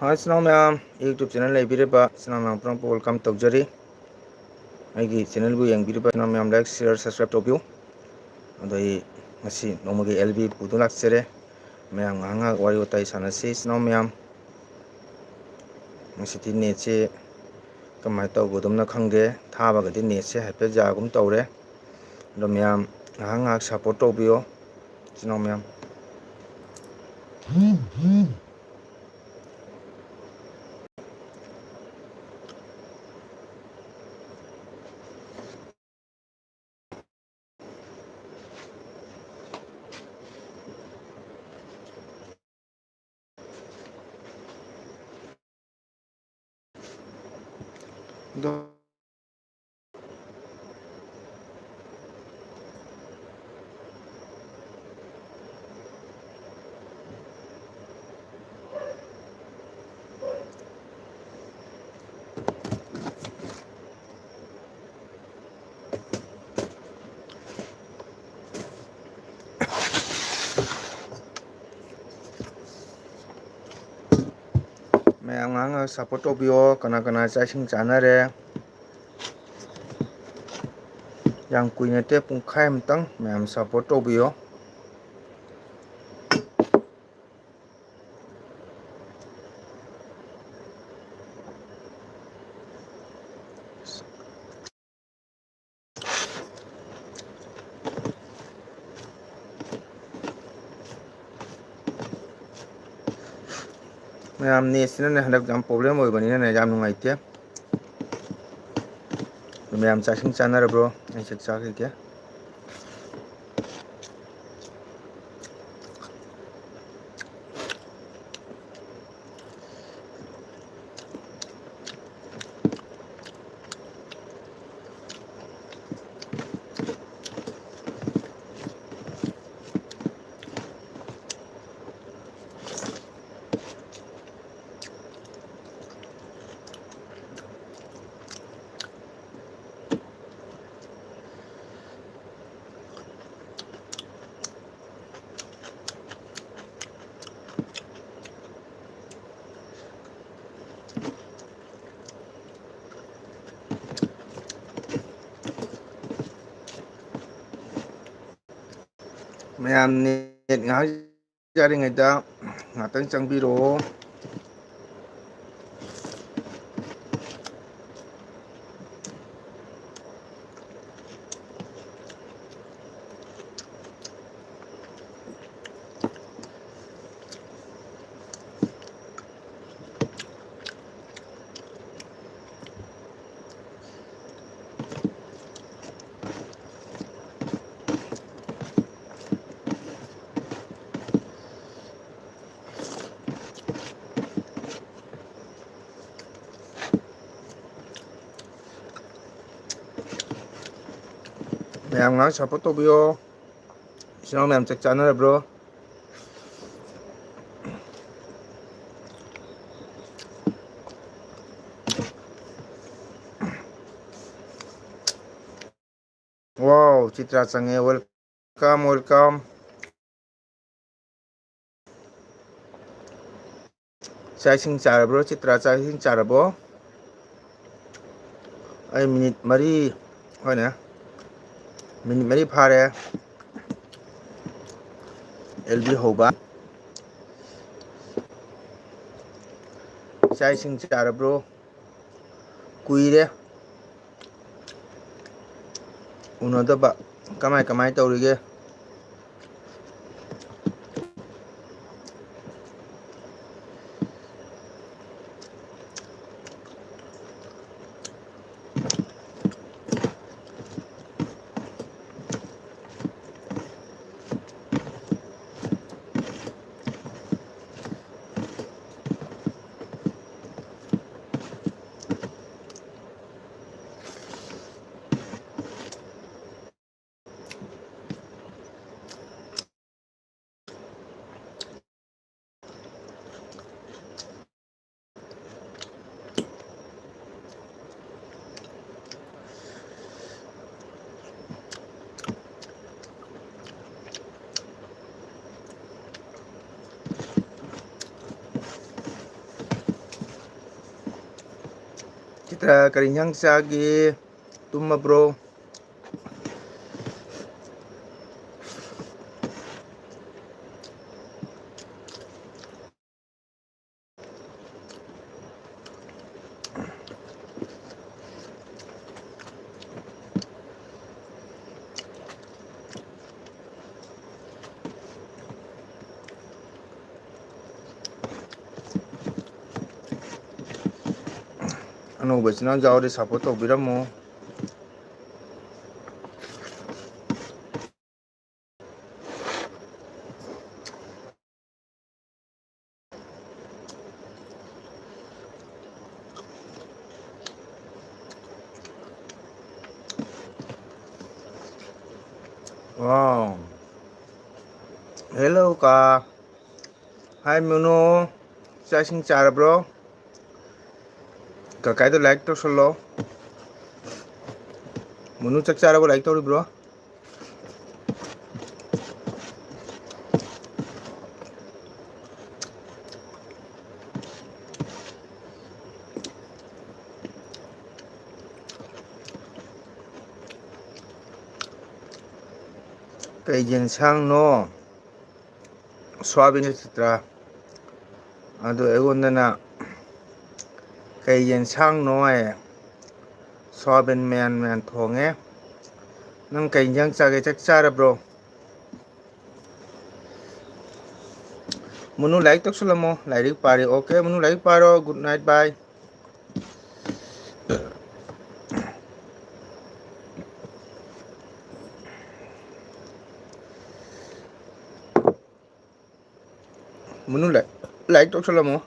ꯏꯆꯤꯟ ꯏꯅꯥꯎ ꯃꯌꯥꯝ ꯌꯨꯇ꯭ꯌꯨꯕ ꯆꯦꯅꯦꯜ ꯂꯩꯕꯤꯔꯤꯕ ꯏꯆꯤꯟ ꯏꯅꯥꯎ ꯃꯌꯥꯝ ꯄꯨꯝꯅꯃꯛꯄꯨ ꯋꯦꯜꯀꯝ ꯇꯧꯖꯔꯤ. ꯑꯩꯒꯤ ꯆꯦꯅꯦꯜꯕꯨ ꯌꯦꯡꯕꯤꯔꯤꯕ ꯏꯆꯤꯟ ꯏꯅꯥꯎ ꯃꯌꯥꯝ ꯂꯥꯏꯛ ꯁꯤꯌꯔ ꯁꯕꯁꯀ꯭ꯔꯥꯏꯕ ꯇꯧꯕꯤꯌꯨ. ꯑꯗꯣ ꯑꯩ ꯉꯁꯤ ꯅꯣꯡꯃꯒꯤ LB ꯄꯨꯗꯨꯅ ꯂꯥꯛꯆꯔꯦ. ꯃꯌꯥꯝ ꯉꯥꯏꯍꯥꯛ ꯋꯥꯔꯤ ꯋꯥꯇꯥꯏ ꯁꯥꯟꯅꯁꯤ ꯏꯆꯤꯟ ꯏꯅꯥꯎ ꯃꯌꯥꯝ. ꯉꯁꯤꯗꯤ ꯅꯦꯠꯁꯦ ꯀꯃꯥꯏꯅ ꯇꯧꯒꯗꯕꯅꯣ ꯈꯪꯗꯦ. ꯊꯥꯕꯒꯗꯤ ꯅꯦꯠꯁꯦ ꯍꯥꯏꯐꯦꯠ ꯌꯥꯒꯨꯝ ꯇꯧꯔꯦ. ꯑꯗꯣ ꯃꯌꯥꯝ ꯉꯥꯏꯍꯥꯛ ꯁꯞꯄꯣꯔꯠ ꯇꯧꯕꯤꯌꯣ ꯏꯆꯤꯟ ꯏꯅꯥꯎ ꯃꯌꯥꯝ. ꯑꯗꯣ ꯃꯌꯥꯝ ꯉꯥꯏꯍꯥꯛ ꯁꯞꯄꯣꯔꯠ ꯇꯧꯕꯤꯌꯣ. ꯀꯅꯥ ꯀꯅꯥ ꯆꯥꯛ ꯏꯁꯤꯡ ꯆꯥꯅꯔꯦ? ꯌꯥꯝ ꯀꯨꯏꯅ ꯅꯠꯇꯦ, ꯄꯨꯡꯈꯥꯏ ꯑꯃꯇꯪ ꯃꯌꯥꯝ ꯁꯞꯄꯣꯔꯠ ꯇꯧꯕꯤꯌꯣ. ꯃꯌꯥꯝ ꯅꯦꯠꯁꯤꯅꯅꯦ ꯍꯟꯗꯛ ꯌꯥꯝ ꯄ꯭ꯔꯣꯕ꯭ꯂꯦꯝ ꯑꯣꯏꯕꯅꯤꯅꯅꯦ ꯌꯥꯝ ꯅꯨꯡꯉꯥꯏꯇꯦ. ꯃꯌꯥꯝ ꯆꯥꯛ ꯏꯁꯤꯡ ꯆꯥꯅꯔꯕ꯭ꯔꯣ? ꯑꯩ ꯆꯥꯛ ꯆꯥꯈꯤꯒꯦ. ꯃꯌꯥꯝ ꯅꯦꯠ ꯉꯥꯏꯍꯥꯛ ꯌꯥꯔꯤꯉꯩꯗ ꯉꯥꯛꯇꯪ ꯆꯪꯕꯤꯔꯛꯑꯣ. ꯃꯌꯥꯝ ꯉꯥꯏꯍꯥꯛ ꯁꯞꯄꯣꯔꯠ ꯇꯧꯕꯤꯌꯣ. ꯏꯆꯤꯟ ꯏꯅꯥꯎ ꯃꯌꯥꯝ ꯆꯥꯛ ꯆꯥꯅꯔꯕ꯭ꯔꯣ? ꯋꯥꯎ, ꯆꯤꯇ꯭ꯔꯥ ꯆꯪꯉꯦ. Welcome welcome. ꯆꯥꯛ ꯏꯁꯤꯡ ꯆꯥꯔꯕ꯭ꯔꯣ ꯆꯤꯇ꯭ꯔꯥ? ꯆꯥꯛ ꯏꯁꯤꯡ ꯆꯥꯔꯕꯣ? ꯑꯩ ꯃꯤꯅꯤꯠ ꯃꯔꯤ, ꯍꯣꯏꯅꯦ, ꯃꯤꯅꯤꯠ ꯃꯔꯤ ꯐꯥꯔꯦ LB ꯍꯧꯕ. ꯆꯥꯛ ꯏꯁꯤꯡ ꯆꯥꯔꯕ꯭ꯔꯣ? ꯀꯨꯏꯔꯦ ꯎꯅꯗꯕ. ꯀꯃꯥꯏ ꯀꯃꯥꯏ ꯇꯧꯔꯤꯒꯦ? Citra kari yang sagi tumma bro. ꯑꯅꯧꯕ ꯆꯤꯅꯥꯎ ꯌꯥꯎꯔꯗꯤ ꯁꯞꯄꯣꯔꯠ ꯇꯧꯕꯤꯔꯝꯃꯣ. Wow. Hello ka. Hi Muno. Chak ising charabro. Kakaido like tawsalo. Munu chak charabo like tawribro. Kay yensang no. Soyabin Citra. Ado egondana kay yensang no ay soyabin man thonge. Nang kay yang chage chak charabro. Munu like tawsalo mo. Like pari. Okay, Munu like paro. Good night, bye. Munu like tawsalo mo.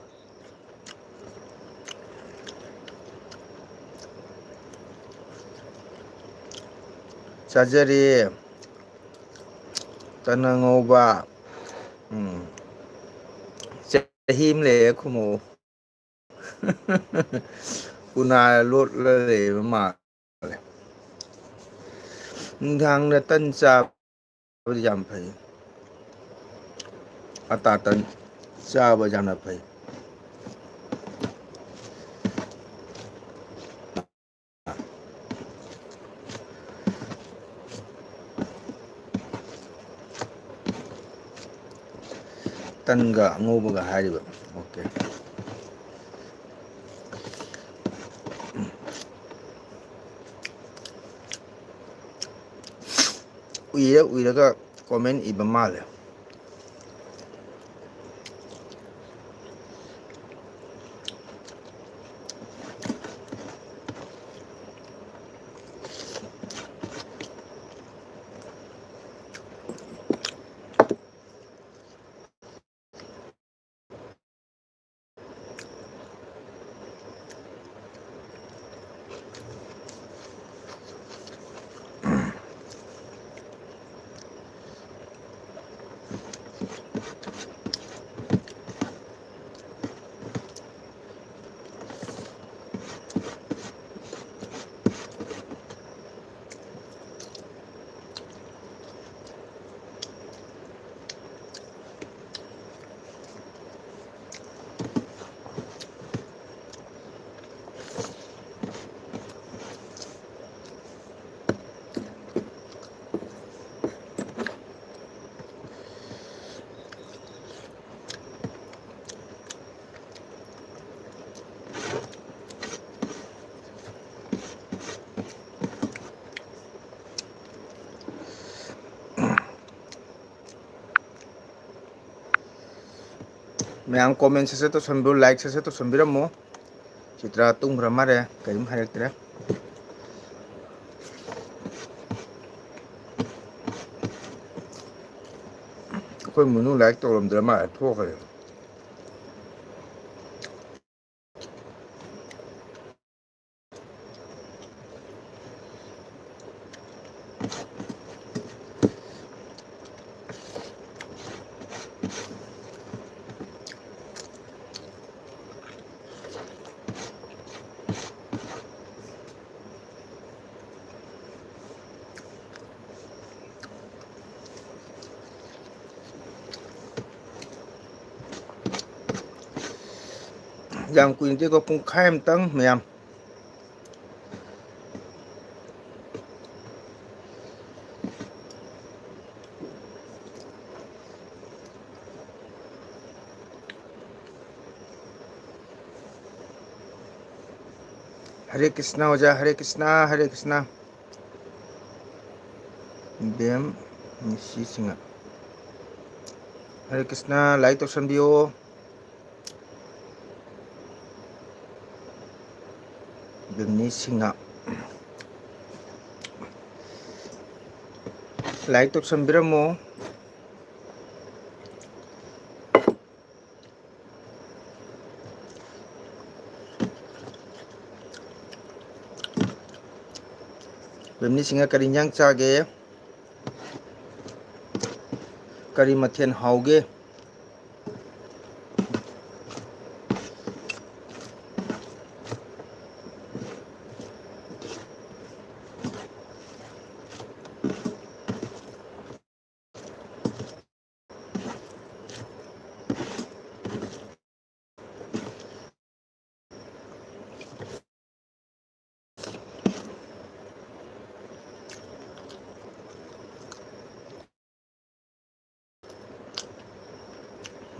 Sajari tanangoba chahim le khumo kuna lot le ma ngang na tan cha yam phai ata tan cha ba jam na phai tanga ngoba ga hariba. Okay. Uiraga comment iba male. Mayam comment se to sambil like se to sambiramo. Citra tungra mare kayum harektre. Koi Munu like tawramdra ma thokare. Yang kuin ti ko pung khaim tang mayam Hare Krishna oja, Hare Krishna, Hare Krishna. Bem Misi Singa. Hare Krishna, like to sanbiyo. Bem Singa. Like to sanbiramo. Bem Singa karinyang chage. Kari mathen hauge.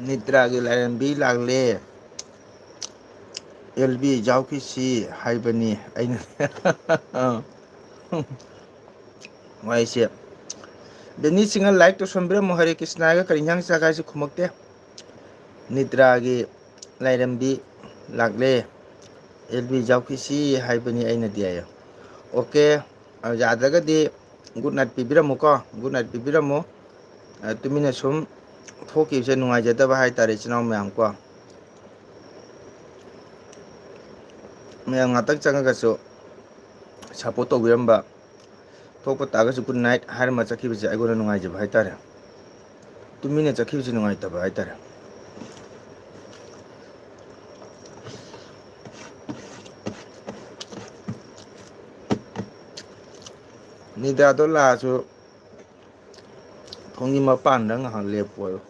Nidra gi larambi lagle. LB jauki si haibani aina. Why is Beni singa like to sanbiramo Hare Krishna ga karinyang chaga si khumakte. Nidra gi larambi lagle. LB jauki si haibani aina diya. Okay, jadagadi good night pibiramo ko. Good night pibiramo. Tumina sum thoki se nungai jada ba hai tare chinaw mayam ko. Mayam ngatak changa ga so support to biramba. Thokpa taga su good night har ma chakhi bi ai gona nungai jaba hai tare. Tumina chakhi bi nungai ta ba hai tare. Nida do la su thongi ma pan dang ha le po.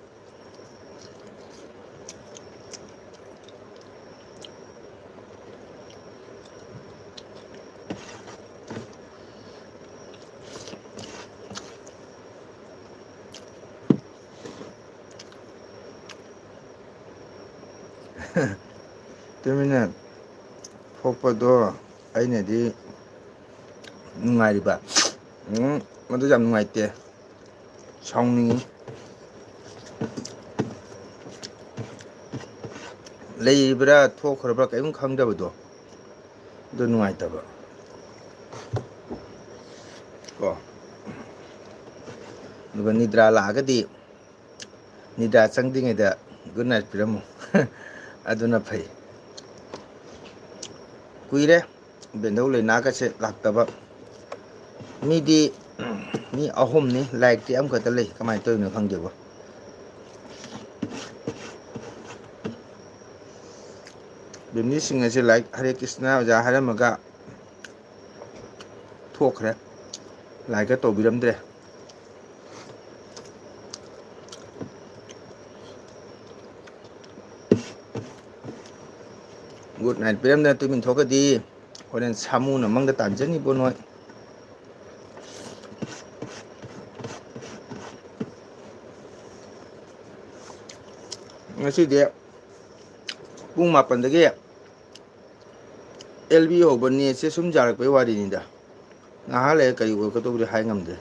Tumina thokpa do aina di nungai ba. Madu jam nungai te. Saungni leibra thokhra kayung khangdaba do nungai taba ko nuga nidra lagadi nidra changdingai da good night piramo aduna phai kuire bendau le naga se laktaba midi mi ahom ni like ti am khata lei kamai toy no khangdeba bimni singa se like Hare Krishna ja haramaga thokre like ka to biramdre good night piramda tumin thokadi horen samu na mangda tanjani bonoi ngasi de pung mapan dagi LB hobani se sum jarak pe wari ni da ngaha le kari o ka to bri hai ngamde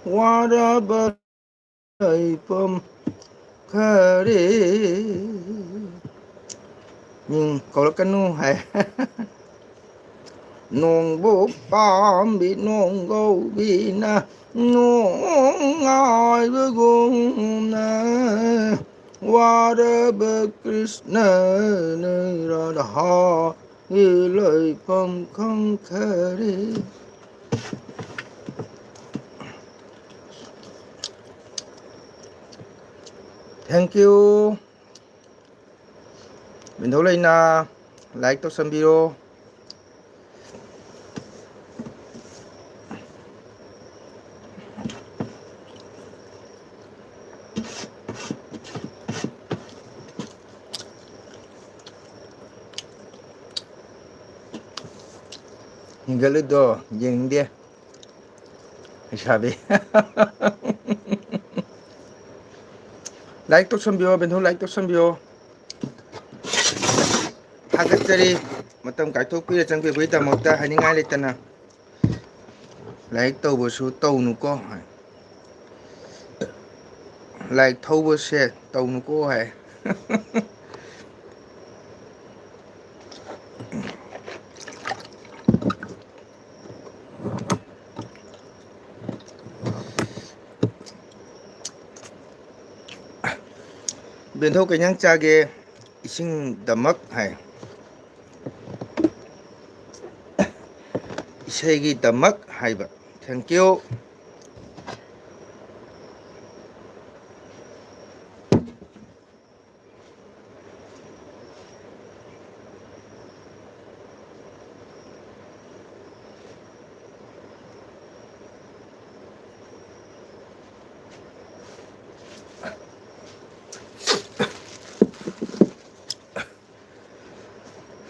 wara bai pom khare nhưng câu kanu hay nong bo pam bi nong go bi na nong ai bu gung na wara ba Krishna ne radha ilai pom khang khare. Thank you. ꯕꯤꯟꯙꯧ ꯂꯩꯅ like ꯇꯧꯁꯟꯕꯤꯔꯣ. ꯍꯤꯡꯒꯠꯂꯤꯗꯣ ꯌꯦꯡꯅꯤꯡꯗꯦ ꯂꯩꯁꯥꯕꯤ. Like ꯇꯧꯁꯟꯕꯤꯌꯣ ꯕꯦꯟꯙꯧ like ꯇꯧꯁꯟꯕꯤꯌꯣ. ꯊꯥꯒꯠꯆꯔꯤ ꯃꯇꯝ ꯀꯥꯏꯊꯣꯛꯄꯤꯔ ꯆꯪꯕꯤꯕꯒꯤꯗꯃꯛꯇ ꯍꯥꯏꯅꯤꯡꯉꯥꯏ ꯂꯩꯇꯅ. ꯂꯥꯏꯛ ꯇꯧꯕꯁꯨ ꯇꯧꯅꯨꯀꯣ ꯍꯥꯏ. ꯂꯥꯏꯛ ꯊꯧꯕꯁꯦ ꯇꯧꯅꯨꯀꯣ ꯍꯥꯏ. ꯕꯦꯟꯙꯧ ꯀꯩ ꯏꯟꯖꯥꯡ ꯆꯥꯒꯦ? ꯏꯁꯤꯡꯗꯃꯛ ꯍꯥꯏ. ꯏꯁꯩꯒꯤꯗꯃꯛ ꯍꯥꯏꯕ. ꯊꯦꯡꯀ꯭ꯌꯨ.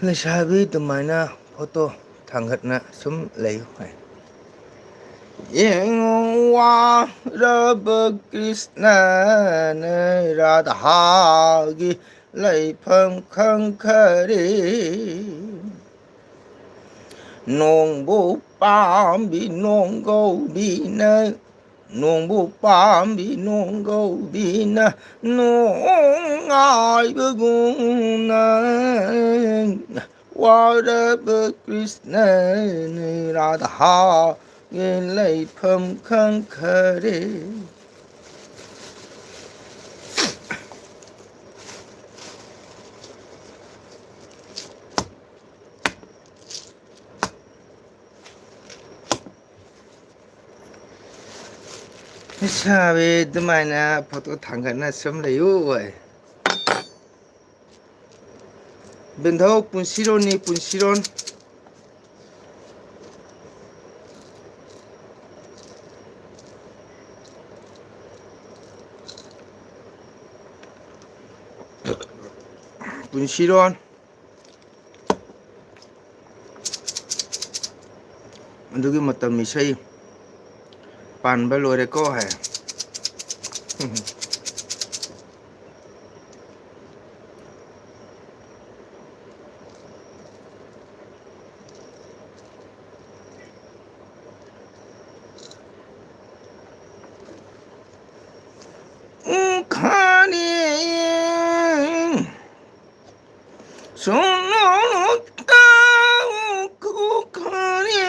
ꯂꯩꯁꯥꯕꯤ ꯑꯗꯨꯃꯥꯏꯅ ꯐꯣꯇꯣ ꯊꯥꯡꯒꯠꯅ ꯁꯨꯝ ꯂꯩꯌꯨ ꯍꯥꯏ. ꯌꯦꯡꯉꯨ ꯋꯥꯔꯕ ꯀ꯭ꯔꯤꯁꯅꯅ ꯔꯥꯙꯥꯒꯤ ꯂꯩꯐꯝ ꯈꯪꯈꯔꯦ. ꯅꯣꯡꯕꯨ ꯄꯥꯝꯕꯤ ꯅꯣꯡꯒꯧꯕꯤꯅ ꯅꯣꯡꯕꯨ ꯄꯥꯝꯕꯤ ꯅꯣꯡꯒꯧꯕꯤꯅ ꯅꯣꯡꯉꯥꯏꯕꯒꯨꯝꯅ ꯋꯥꯔꯕ ꯀ꯭ꯔꯤꯁꯅꯅ ꯔꯥꯙꯥꯒꯤ ꯂꯩꯐꯝ ꯈꯪꯈꯔꯦ. ꯂꯩꯁꯥꯕꯤ ꯑꯗꯨꯃꯥꯏꯅ ꯐꯣꯇꯣ ꯊꯥꯡꯒꯠꯅ ꯁꯨꯝ ꯂꯩꯌꯨ ꯍꯥꯏ. ꯕꯤꯟꯙꯧ ꯄꯨꯟꯁꯤꯔꯣꯟꯅꯤ ꯄꯨꯟꯁꯤꯔꯣꯟ. ꯄꯨꯟꯁꯤꯔꯣꯟ. ꯑꯗꯨꯒꯤ ꯃꯇꯝ ꯏꯁꯩ ꯄꯥꯟꯕ ꯂꯣꯏꯔꯦꯀꯣ ꯍꯥꯏ. ꯈꯥꯅꯤ ꯁꯨꯅꯨꯇ ꯈꯥꯅꯤ.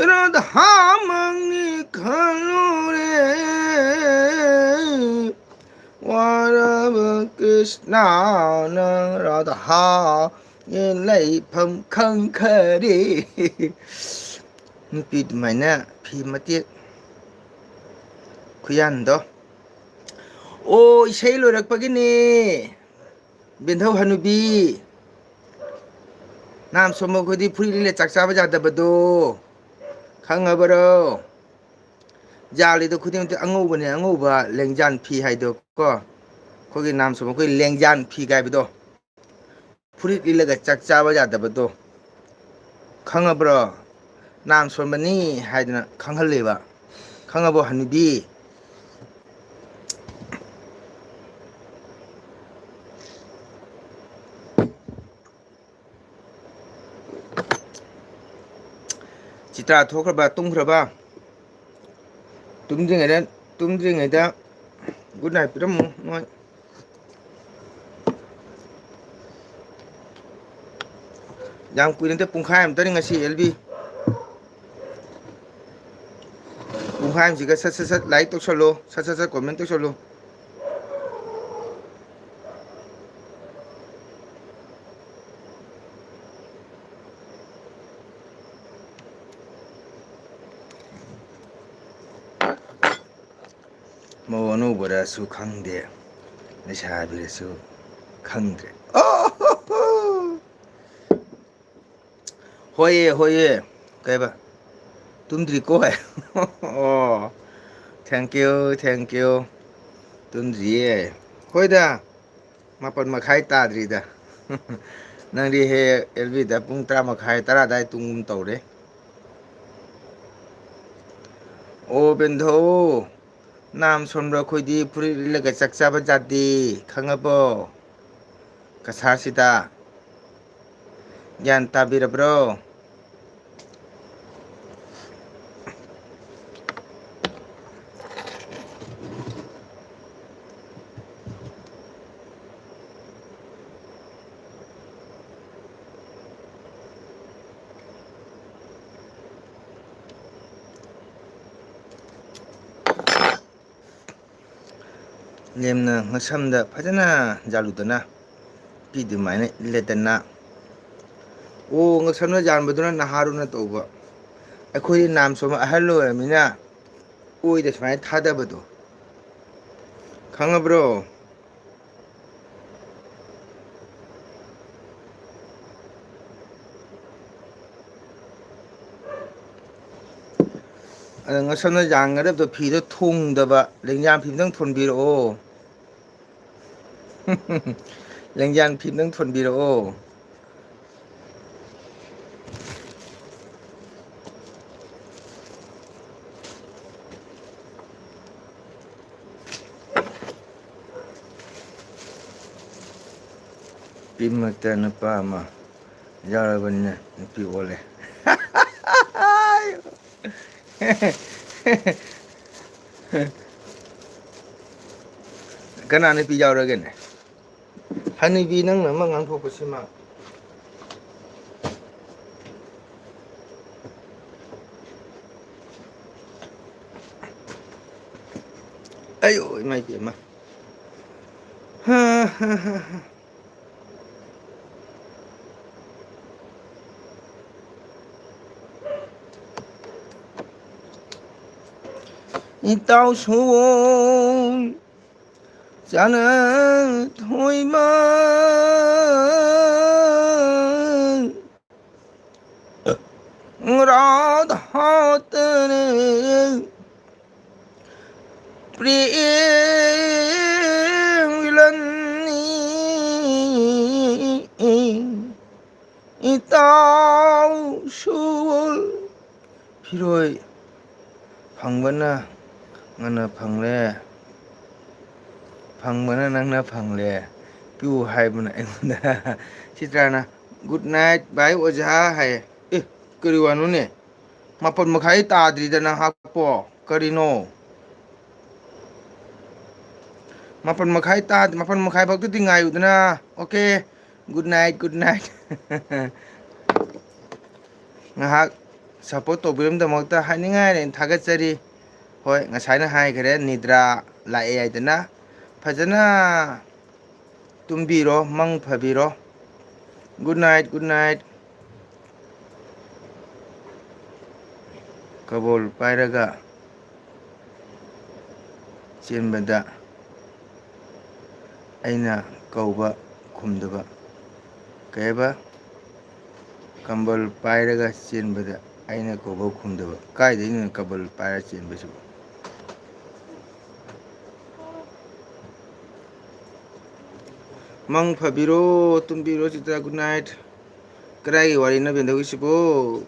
ꯔꯥꯙꯥ ꯃꯪꯅꯤ ꯈꯜꯂꯨꯔꯦ ꯋꯥꯔꯕ ꯀ꯭ꯔꯤꯁꯅꯅ ꯔꯥꯙꯥꯒꯤ ꯂꯩꯐꯝ ꯈꯪꯈꯔꯦ. ꯅꯨꯄꯤ ꯑꯗꯨꯃꯥꯏꯅ ꯐꯤ ꯃꯇꯦꯛ ꯈꯨꯌꯥꯟꯗꯣ. ꯑꯣ ꯏꯁꯩ ꯂꯣꯏꯔꯛꯄꯒꯤꯅꯦ ꯕꯦꯟꯙꯧ ꯍꯅꯨꯕꯤ. ꯅꯍꯥꯟ ꯁꯣꯝꯕ ꯑꯩꯈꯣꯏꯗꯤ ꯐꯨꯔꯤꯠ ꯂꯤꯠꯂ ꯆꯥꯛ ꯆꯥꯕ ꯌꯥꯗꯕꯗꯣ ꯈꯪꯉꯕꯔꯣ? ꯌꯥꯜꯂꯤꯗꯣ ꯈꯨꯗꯤꯡꯃꯛꯇꯤ ꯑꯉꯧꯕꯅꯦ ꯑꯉꯧꯕ ꯂꯦꯡꯖꯥꯟ ꯐꯤ ꯍꯥꯏꯗꯣ ꯀꯣ. ꯑꯩꯈꯣꯏꯒꯤ ꯅꯥꯝ ꯁꯣꯝꯕ ꯑꯩꯈꯣꯏ ꯂꯦꯡꯖꯥꯟ ꯐꯤ ꯀꯥꯏꯕꯗꯣ. ꯐꯨꯔꯤꯠ ꯂꯤꯠꯂꯒ ꯆꯥꯛ ꯆꯥꯕ ꯌꯥꯗꯕꯗꯣ ꯈꯪꯉꯕ꯭ꯔꯣ? ꯅꯥꯝ ꯁꯣꯟꯕꯅꯤ ꯍꯥꯏꯗꯅ ꯈꯪꯍꯜꯂꯦꯕ. ꯈꯪꯉꯕꯣ ꯍꯅꯨꯕꯤ? ꯆꯤꯇꯥ ꯊꯣꯛꯈ꯭ꯔꯕ ꯇꯨꯝꯈ꯭ꯔꯕ? ꯇꯨꯝꯗ꯭ꯔꯤꯉꯩꯗ ꯒꯨꯗ ꯅꯥꯏꯠ ꯄꯤꯔꯝꯃꯨ ꯅꯣꯏ. ꯌꯥꯝ ꯀꯨꯏꯅ ꯅꯠꯇꯦ ꯄꯨꯡꯈꯥꯏ ꯑꯃꯇꯅꯤ ꯉꯁꯤ ꯑꯦꯜꯕꯤ. ꯄꯨꯡꯈꯥꯏꯝꯁꯤꯒ ꯁꯠ ꯁꯠ ꯁꯠ ꯂꯥꯏꯛ ꯇꯧꯁꯜꯂꯨ, ꯁꯠ ꯁꯠ ꯁꯠ ꯀꯣꯃꯦꯟ ꯇꯧꯁꯜꯂꯨ. ꯄꯥꯈꯪꯂꯁꯨ ꯈꯪꯗꯦ ꯂꯩꯁꯥꯕꯤꯔꯁꯨ ꯈꯪꯗ꯭ꯔꯦ ꯍꯣꯏꯌꯦ ꯍꯣꯏꯌꯦ ꯀꯩꯕ ꯇꯨꯝꯗ꯭ꯔꯤꯀꯣ ꯑꯣ ꯊꯦꯡꯀ꯭ꯌꯨ ꯇꯨꯝꯗ꯭ꯔꯤꯌꯦ ꯍꯣꯏꯗ 1:30 ꯇꯥꯗ꯭ꯔꯤꯗ ꯅꯪꯗꯤ ꯍꯦꯛ ꯑꯦꯜꯕꯤꯗ ꯄꯨꯡ 10:30 10 ꯑꯗꯥꯏ ꯇꯨꯝꯒꯨꯝ ꯇꯧꯔꯦ ꯑꯣ ꯕꯦꯟꯙꯧ ꯅꯥꯝ ꯁꯣꯟꯕ ꯑꯩꯈꯣꯏꯗꯤ ꯐꯨꯔꯤꯠ ꯂꯤꯠꯂꯒ ꯆꯥꯛ ꯆꯥꯕ ꯌꯥꯗꯦ ꯈꯪꯉꯕꯣ ꯀꯁꯥꯔꯁꯤꯗ ꯒ꯭ꯌꯥꯟ ꯇꯥꯕꯤꯔꯕ꯭ꯔꯣ ꯂꯦꯝꯅ ꯉꯛꯁꯝꯗ ꯐꯖꯅ ꯌꯥꯜꯂꯨꯗꯅ ꯅꯨꯄꯤ ꯑꯗꯨꯃꯥꯏꯅ ꯏꯜꯂꯦꯗꯅ ꯑꯣ ꯉꯛꯁꯝꯗ ꯌꯥꯟꯕꯗꯨꯅ ꯅꯍꯥꯔꯣꯟꯅ ꯇꯧꯕ ꯑꯩꯈꯣꯏꯗꯤ ꯅꯥꯝ ꯁꯣꯟꯕ ꯑꯍꯜ ꯑꯣꯏꯔꯕꯅꯤꯅ ꯑꯣꯏꯗ ꯁꯨꯃꯥꯏꯅ ꯊꯥꯗꯕꯗꯣ ꯈꯪꯉꯕ꯭ꯔꯣ ꯑꯗ ꯉꯛꯁꯝꯗ ꯌꯥꯟꯒꯗꯕꯗꯣ ꯐꯤꯗꯣ ꯊꯨꯡꯗꯕ ꯂꯦꯡꯌꯥꯟ ꯐꯤ ꯑꯝꯇꯪ ꯊꯣꯟꯕꯤꯔꯛꯑꯣ ꯂꯦꯡꯌꯥꯟ ꯐꯤ ꯑꯝꯇꯪ ꯊꯣꯟꯕꯤꯔꯛꯑꯣ ꯅꯨꯄꯤ ꯃꯔꯛꯇ ꯅꯨꯄꯥ ꯑꯃ ꯌꯥꯎꯔꯕꯅꯤꯅ ꯅꯨꯄꯤ ꯑꯣꯜꯂꯦ ꯀꯅꯥ ꯅꯨꯄꯤ ꯌꯥꯎꯔꯒꯦꯅꯦ ꯍꯅꯨꯕꯤ ꯅꯪꯅ ꯑꯃ ꯉꯥꯡꯊꯣꯛꯄꯁꯤꯃ ꯑꯌꯣ ꯏꯃꯥꯏ ꯄꯦꯝꯃ ꯏꯇꯥꯎꯁꯨ ꯆꯥꯅ ꯊꯣꯏꯃ राधा तेरे प्रेम विलनी इताऊ सुल फिरोय फंगबना ngana फंगले फंगबना नंगना फंगले क्यों हाइबना एंगोंदा चित्राना गुड नाइट बाय ओझा हाय ए करी वानुने 1:30 ताद्रीदना हाकपो करीनो 1:30 ता 1:30 ꯐꯥꯎꯗꯤ ꯉꯥꯏꯌꯨꯗꯅ ꯑꯣꯀꯦ ꯒꯨꯗ ꯅꯥꯏꯠ ꯉꯥꯏꯍꯥꯛ ꯁꯞꯄꯣꯔꯠ ꯇꯧꯕꯤꯔꯝꯗꯃꯛꯇ ꯍꯥꯏꯅꯤꯡꯉꯥꯏꯅ ꯊꯥꯒꯠꯆꯔꯤ ꯍꯣꯏ ꯉꯁꯥꯏꯅ ꯍꯥꯏꯈ꯭ꯔꯦ ꯅꯤꯗ꯭ꯔꯥ ꯂꯥꯛꯑꯦ ꯍꯥꯏꯗꯅ ꯐꯖꯅ ꯇꯨꯝꯕꯤꯔꯣ ꯃꯪ ꯐꯕꯤꯔꯣ ꯒꯨꯗ ꯅꯥꯏꯠ ꯀꯕꯣꯜ ꯄꯥꯏꯔꯒ ꯆꯦꯟꯕꯗ ꯑꯩꯅ ꯀꯧꯕ ꯈꯨꯝꯗꯕ ꯀꯩꯕ ꯀꯝꯕꯜ ꯄꯥꯏꯔꯒ ꯆꯦꯟꯕꯗ ꯑꯩꯅ ꯀꯧꯕ ꯈꯨꯝꯗꯕ ꯀꯥꯏꯗꯩꯅꯣ ꯀꯝꯕꯜ ꯄꯥꯏꯔ ꯆꯦꯟꯕꯁꯤꯕꯨ ꯃꯪ ꯐꯕꯤꯔꯣ ꯇꯨꯝꯕꯤꯔꯣ ꯆꯤत्रा ꯒꯨꯗ नाइट ꯀꯗꯥꯏꯒꯤ ꯋꯥꯔꯤꯅꯣ ꯕꯦꯟꯗꯧꯒꯤꯁꯤꯕꯨ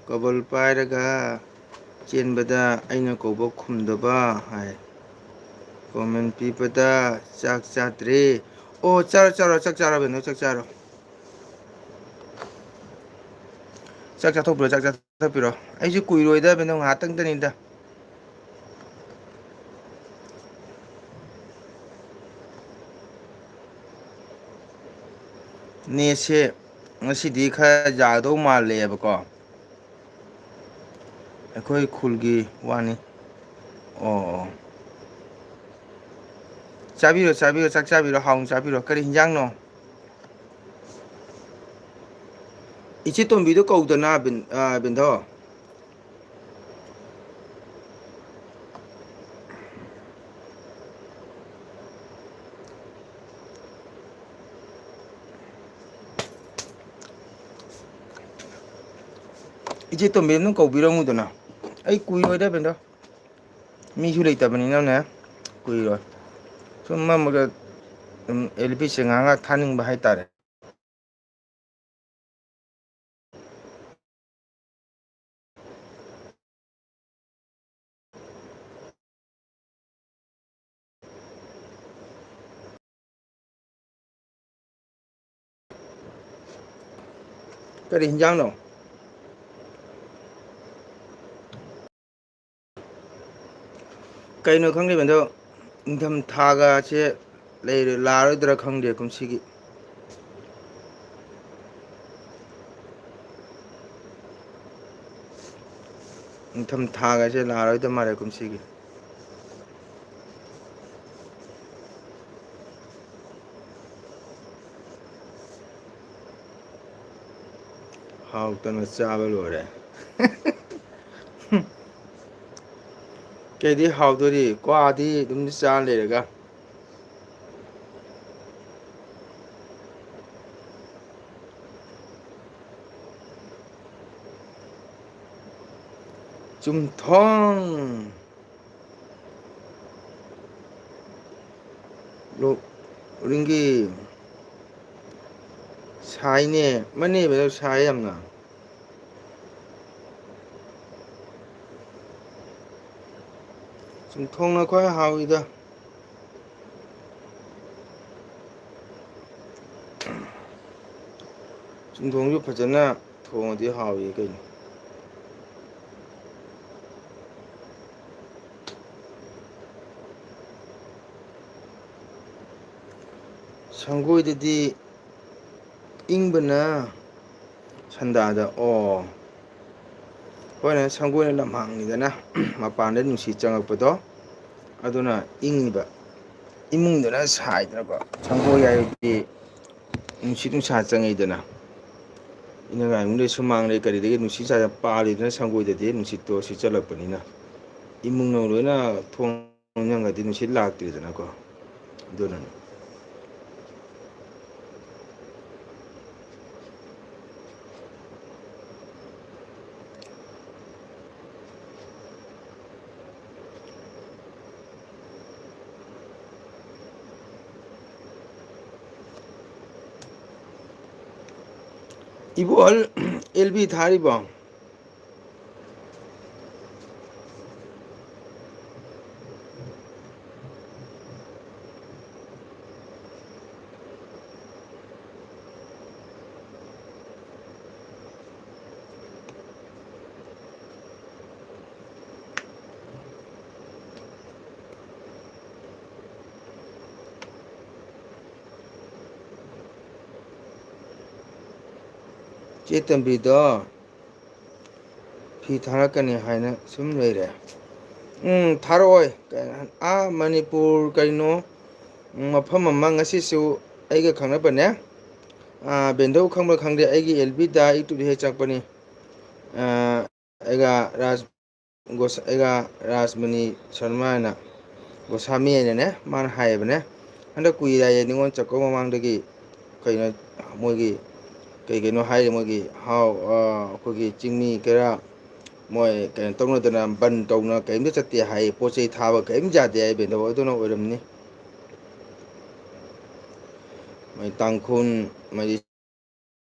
ꯀꯕꯜ ꯄꯥꯏꯔꯒ ꯆꯦꯟꯕꯗ ꯑꯩꯅ ꯀꯧꯕ ꯈꯨꯝꯗꯕ ꯍꯥꯏ ꯀꯣꯃꯦꯟ ꯄꯤꯕꯗ ꯆꯥꯛ ꯆꯥꯗ꯭ꯔꯤ ꯑꯣ ꯆꯥꯔꯣ ꯆꯥꯛ ꯆꯥꯔꯣ ꯕꯦꯟꯗꯧ ꯆꯥꯛ ꯆꯥꯔꯣ ꯆꯥꯛ ꯆꯥꯊꯣꯛꯄꯤꯔꯣ ꯆꯥꯛ ꯆꯥꯊꯣꯛꯄꯤꯔꯣ ꯑꯩꯁꯨ ꯀꯨꯏꯔꯣꯏꯗ ꯕꯦꯟꯗꯧ ꯉꯥꯏꯍꯥꯛꯇꯪꯗꯅꯤꯗ ꯅꯦꯠꯁꯦ ꯉꯁꯤꯗꯤ ꯈꯔ ꯌꯥꯒꯗꯧ ꯃꯥꯜꯂꯦꯕꯀꯣ ꯑꯩꯈꯣꯏ ꯈꯨꯜꯒꯤ ꯋꯥꯅꯤ ꯑꯣ ꯆꯥꯕꯤꯔꯣ ꯆꯥꯛ ꯆꯥꯕꯤꯔꯣ ꯍꯥꯎꯅ ꯆꯥꯕꯤꯔꯣ ꯀꯔꯤ ꯍꯤꯟꯖꯥꯡꯅꯣ ꯏꯆꯦ ꯇꯣꯝꯕꯤꯗꯣ ꯀꯧꯗꯅ ꯕꯤꯟꯙꯣ ꯏꯆꯦ ꯇꯣꯝꯕꯤ ꯑꯗꯨꯝ ꯀꯧꯕꯤꯔꯝꯃꯨꯗꯅ ꯑꯩ ꯀꯨꯏꯔꯣꯏꯗ ꯕꯦꯟꯗꯣ ꯃꯤꯁꯨ ꯂꯩꯇꯕꯅꯤꯅꯅꯦ ꯀꯨꯏꯔꯣꯏ ꯁꯨꯝ ꯃꯔꯛ ꯃꯔꯛꯇ ꯑꯦꯜꯄꯤꯁꯦ ꯉꯥꯏꯍꯥꯛ ꯉꯥꯏꯍꯥꯛ ꯊꯥꯅꯤꯡꯕ ꯍꯥꯏꯇꯥꯔꯦ ꯀꯔꯤ ꯍꯤꯟꯖꯥꯡꯅꯣ ꯀꯩꯅꯣ ꯈꯪꯗꯦ ꯕꯦꯟꯗꯣ ꯅꯤꯡꯊꯝ ꯊꯥꯒꯁꯦ ꯂꯥꯛꯑꯔꯣꯏꯗ꯭ꯔꯥ ꯈꯪꯗꯦ ꯀꯨꯝꯁꯤꯒꯤ ꯅꯤꯡꯊꯝ ꯊꯥꯒꯁꯦ ꯂꯥꯛꯑꯔꯣꯏꯗ ꯃꯥꯜꯂꯦ ꯀꯨꯝꯁꯤꯒꯤ ꯍꯥꯎꯇꯅ ꯆꯥꯕ ꯂꯣꯏꯔꯦ ꯀꯩꯗꯤ ꯍꯥꯎꯗꯣꯔꯤ ꯀ꯭ꯋꯥꯗꯤ ꯑꯗꯨꯝ ꯆꯥ ꯂꯩꯔꯒ ꯆꯨꯝꯊꯣꯡ ꯎꯔꯤꯡꯒꯤ ꯁꯥꯏꯅꯦ ꯃꯅꯦꯕꯗꯣ ꯁꯥꯏ ꯌꯥꯝꯅ ꯆꯨꯝꯊꯣꯡꯅ ꯈ꯭ꯋꯥꯏ ꯍꯥꯎꯋꯤꯗ ꯆꯨꯝꯊꯣꯡꯁꯨ ꯐꯖꯅ ꯊꯣꯡꯉꯗꯤ ꯍꯥꯎꯏ ꯀꯩꯅꯣ ꯁꯪꯒꯣꯏꯗꯗꯤ ꯏꯪꯕꯅ ꯁꯟꯗꯥꯗ ꯑꯣ ꯍꯣꯏꯅꯦ ꯁꯪꯒꯣꯏꯅ ꯂꯝꯍꯥꯡꯉꯤꯗꯅ ꯃꯄꯥꯟꯗ ꯅꯨꯡꯁꯤꯠ ꯆꯪꯉꯛꯄꯗꯣ ꯑꯗꯨꯅ ꯏꯪꯉꯤꯕ ꯏꯃꯨꯡꯗꯨꯅ ꯁꯥꯏꯗꯅꯀꯣ ꯁꯪꯒꯣꯏ ꯍꯥꯏꯕꯗꯤ ꯅꯨꯡꯁꯤꯠ ꯅꯨꯡꯁꯥ ꯆꯪꯉꯤꯗꯅ ꯏꯅꯒ ꯏꯃꯨꯡꯗꯩ ꯁꯨꯃꯥꯡꯗꯩ ꯀꯔꯤꯗꯒꯤ ꯅꯨꯡꯁꯤꯠ ꯄꯥꯜꯂꯤꯗꯅ ꯁꯪꯒꯣꯏꯗꯗꯤ ꯅꯨꯡꯁꯤꯠꯇꯣ ꯁꯤꯠꯆꯜꯂꯛꯄꯅꯤꯅ ꯏꯃꯨꯡꯅ ꯂꯣꯏꯅ ꯊꯣꯡ ꯂꯣꯟꯖꯤꯟꯒ꯭ꯔꯗꯤ ꯅꯨꯡꯁꯤꯠ ꯂꯥꯛꯇꯦꯗꯅꯀꯣ ꯑꯗꯨꯅꯅꯤ ꯏꯕꯣꯍꯜ ꯑꯦꯜꯕꯤ ꯊꯥꯔꯤꯕꯣ ꯆꯦ ꯇꯝꯕꯤꯗꯣ ꯐꯤ ꯊꯥꯔꯛꯀꯅꯤ ꯍꯥꯏꯅ ꯁꯨꯝ ꯂꯩꯔꯦ ꯊꯥꯔꯛꯑꯣꯏ ꯃꯅꯤꯄꯨꯔ ꯀꯩꯅꯣ ꯃꯐꯝ ꯑꯃ ꯉꯁꯤꯁꯨ ꯑꯩꯒ ꯈꯪꯅꯕꯅꯦ ꯕꯦꯟꯗꯧ ꯈꯪꯕ꯭ꯔꯥ ꯈꯪꯗꯦ ꯑꯩꯒꯤ ꯑꯦꯜꯕꯤꯗ ꯌꯨꯇꯨꯕꯇ ꯍꯦꯛ ꯆꯪꯉꯛꯄꯅꯤ ꯑꯩꯒ ꯔꯥꯖꯃꯅꯤ ꯁꯔꯃ ꯍꯥꯏꯅ ꯒꯣꯁꯥꯃꯤ ꯍꯥꯏꯅꯅꯦ ꯃꯥꯅ ꯍꯥꯏꯌꯦꯕꯅꯦ ꯍꯟꯗꯛ ꯀꯨꯏꯔꯦ ꯍꯥꯏꯌꯦ ꯅꯤꯉꯣꯜ ꯆꯥꯛꯀꯧꯕ ꯃꯃꯥꯡꯗꯒꯤ ꯀꯩꯅꯣ ꯃꯣꯏꯒꯤ ꯀꯩ ꯀꯩꯅꯣ ꯍꯥꯏꯔꯤ ꯃꯣꯏꯒꯤ ꯑꯩꯈꯣꯏꯒꯤ ꯆꯤꯡꯃꯤ ꯈꯔ ꯃꯣꯏ ꯀꯩꯅꯣ ꯇꯧꯅꯗꯅ ꯕꯟ ꯇꯧꯅ ꯀꯔꯤꯝꯇ ꯆꯠꯇꯦ ꯍꯥꯏ ꯄꯣꯠ ꯆꯩ ꯊꯥꯕ ꯀꯔꯤꯝ ꯌꯥꯗꯦ ꯍꯥꯏ ꯕꯦꯟꯗꯧ ꯑꯗꯨꯅ ꯑꯣꯏꯔꯝꯅꯤ ꯃꯣꯏ ꯇꯥꯡꯈꯨꯜ ꯃꯣꯏꯗꯤ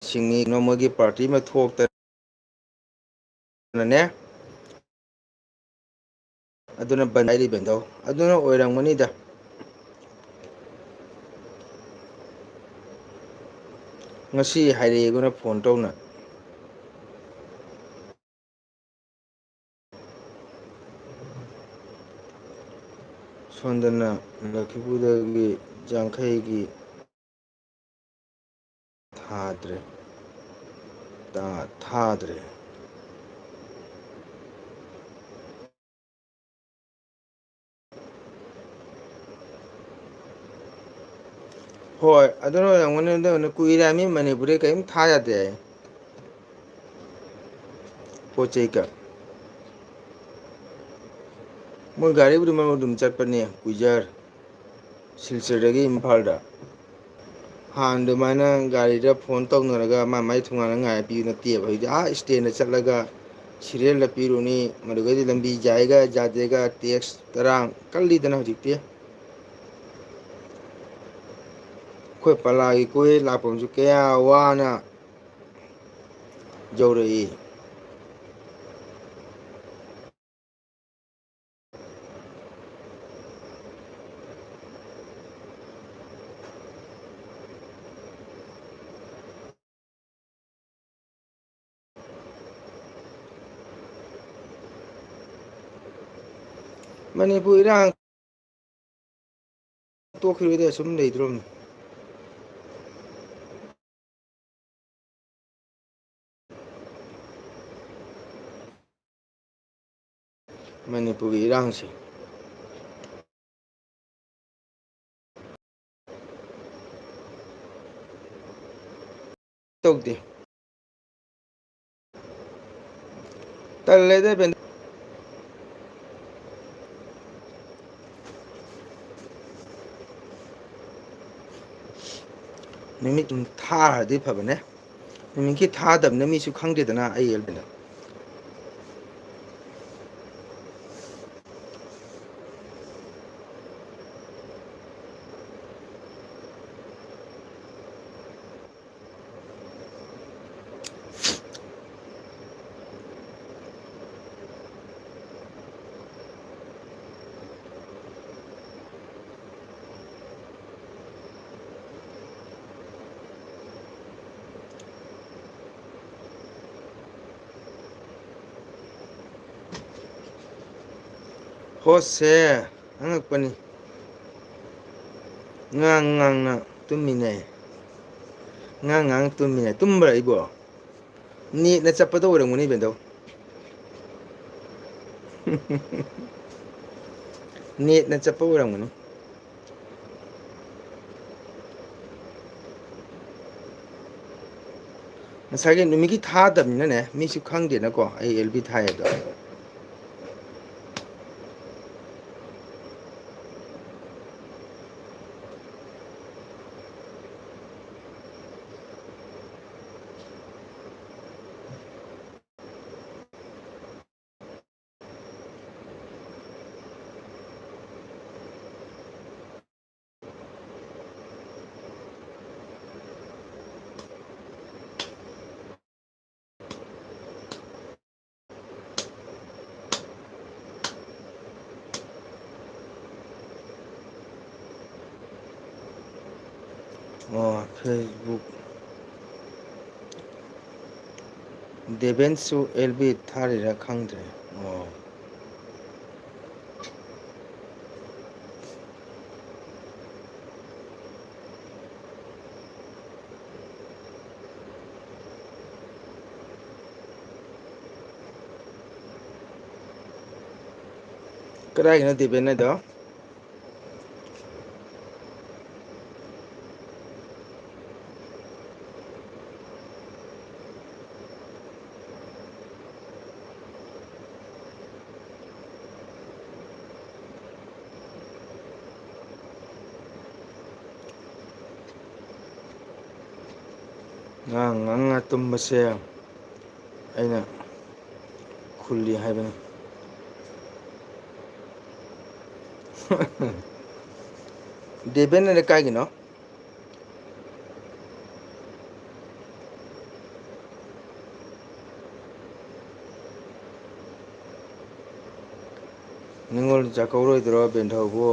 ꯁꯤꯡꯃꯤ ꯅꯣꯡꯃꯒꯤ ꯄꯥꯔꯇꯤ ꯑꯃ ꯊꯣꯛꯇꯅ ꯅꯅꯦ ꯑꯗꯨꯅ ꯕꯟ ꯍꯥꯏꯔꯤ ꯕꯦꯟꯗꯧ ꯑꯗꯨꯅ ꯑꯣꯏꯔꯝꯒꯅꯤꯗ ꯉꯁꯤ ꯍꯥꯏꯔꯛꯑꯦ ꯐꯣꯟ ꯇꯧꯅ ꯁꯣꯝꯗꯅ ꯂꯛꯈꯤꯄꯨꯔꯗꯒꯤ ꯌꯥꯡꯈꯩꯒꯤ ꯊꯥꯗ꯭ꯔꯦ ꯊꯥꯗ꯭ꯔꯦ ꯍꯣꯏ ꯑꯗꯨꯅ ꯑꯣꯏꯔꯝꯒꯅꯤ ꯀꯨꯏꯔꯦ ꯍꯥꯏꯃꯤ ꯃꯅꯤꯄꯨꯔꯗꯩ ꯀꯔꯤꯝ ꯊꯥ ꯌꯥꯗꯦ ꯍꯥꯏ ꯄꯣꯠ ꯆꯩ ꯃꯣꯏ ꯒꯥꯔꯤꯕꯨꯗꯤ ꯃꯔꯛ ꯑꯗꯨꯝ ꯆꯠꯄꯅꯦ ꯀꯨꯏꯖꯔ ꯁꯤꯜꯆꯔꯗꯒꯤ ꯏꯝꯐꯥꯜꯗ ꯍꯥꯟꯅ ꯑꯗꯨꯃꯥꯏꯅ ꯒꯥꯔꯤꯗ ꯐꯣꯟ ꯇꯧꯅꯔꯒ ꯃꯥꯏ ꯊꯨꯡꯉꯥꯟꯅ ꯉꯥꯏ ꯄꯤꯌꯨ ꯅꯠꯇꯦꯕ ꯍꯧꯖꯤꯛꯇꯤ ꯏꯁꯇꯦꯟꯗ ꯆꯠꯂꯒ ꯁꯤꯔꯤꯌꯦꯜꯗ ꯄꯤꯔꯨꯅꯤ ꯃꯗꯨꯒꯗꯤ ꯂꯝꯕꯤ ꯌꯥꯏꯒ ꯌꯥꯗꯦꯒ ꯇꯦꯛꯁ ꯇꯔꯥꯡ ꯀꯜꯂꯤꯗꯅ ꯍꯧꯖꯤꯛꯇꯤ ꯑꯩꯈꯣꯏ ꯄꯂꯥꯒꯤ ꯀꯣꯏ ꯂꯥꯛꯐꯝꯁꯨ ꯀꯌꯥ ꯋꯥꯅ ꯌꯧꯔꯛꯏ ꯃꯅꯤꯄꯨꯔ ꯏꯔꯥꯡ ꯇꯣꯛꯈꯤꯔꯣꯏꯗ ꯁꯨꯝ ꯂꯩꯗ꯭ꯔꯣꯕꯅꯤ ꯃꯅꯤꯄꯨꯔꯒꯤ ꯏꯔꯥꯡꯁꯦ ꯇꯧꯗꯦ ꯇꯜꯂꯦꯗ ꯅꯨꯃꯤꯠ ꯊꯥꯔꯗꯤ ꯐꯕꯅꯦ ꯅꯨꯃꯤꯠꯀꯤ ꯊꯥꯗꯕꯅ ꯃꯤꯁꯨ ꯈꯪꯗꯦꯗꯅ ꯑꯩ ꯑꯦꯜꯕꯤꯅ ꯍꯣꯁꯁꯦ ꯑꯉꯛꯄꯅꯤ ꯉꯥꯡꯅ ꯇꯨꯝꯃꯤꯅꯦ ꯉꯥꯡ ꯇꯨꯝꯃꯤꯅꯦ ꯇꯨꯝꯕ꯭ꯔꯥ ꯑꯩꯕꯣ ꯅꯦꯠꯅ ꯆꯠꯄꯗ ꯑꯣꯏꯔꯝꯒꯅꯤ ꯕꯦꯟꯗꯧ ꯅꯦꯠꯅ ꯆꯠꯄ ꯑꯣꯏꯔꯝꯒꯅꯤ ꯉꯁꯥꯏꯒꯤ ꯅꯨꯃꯤꯠꯀꯤ ꯊꯥꯗꯕꯅꯤꯅꯅꯦ ꯃꯤꯁꯨ ꯈꯪꯗꯦꯅꯀꯣ ꯑꯩ ꯑꯦꯜ ꯕꯤ ꯊꯥꯏꯗꯣ ꯑꯣ ꯐꯦꯁꯕꯨꯛ ꯗꯦꯕꯦꯟꯁꯨ ꯑꯦꯜ ꯕꯤ ꯊꯥꯔꯤꯔꯥ ꯈꯪꯗ꯭ꯔꯦ ꯑꯣ ꯀꯗꯥꯏꯒꯤꯅꯣ ꯗꯦꯕꯦꯟ ꯍꯥꯏꯗꯣ ꯉꯥꯡꯅ ꯇꯨꯝꯕꯁꯦ ꯑꯩꯅ ꯈꯨꯜꯂꯤ ꯍꯥꯏꯕꯅꯤ ꯗꯦꯕꯦꯟ ꯑꯅ ꯀꯥꯏꯒꯤꯅꯣ ꯅꯤꯡꯉꯣꯜ ꯆꯥꯛꯀꯧꯔꯣꯏꯗ꯭ꯔꯣ ꯕꯦꯟꯊꯧꯕꯨ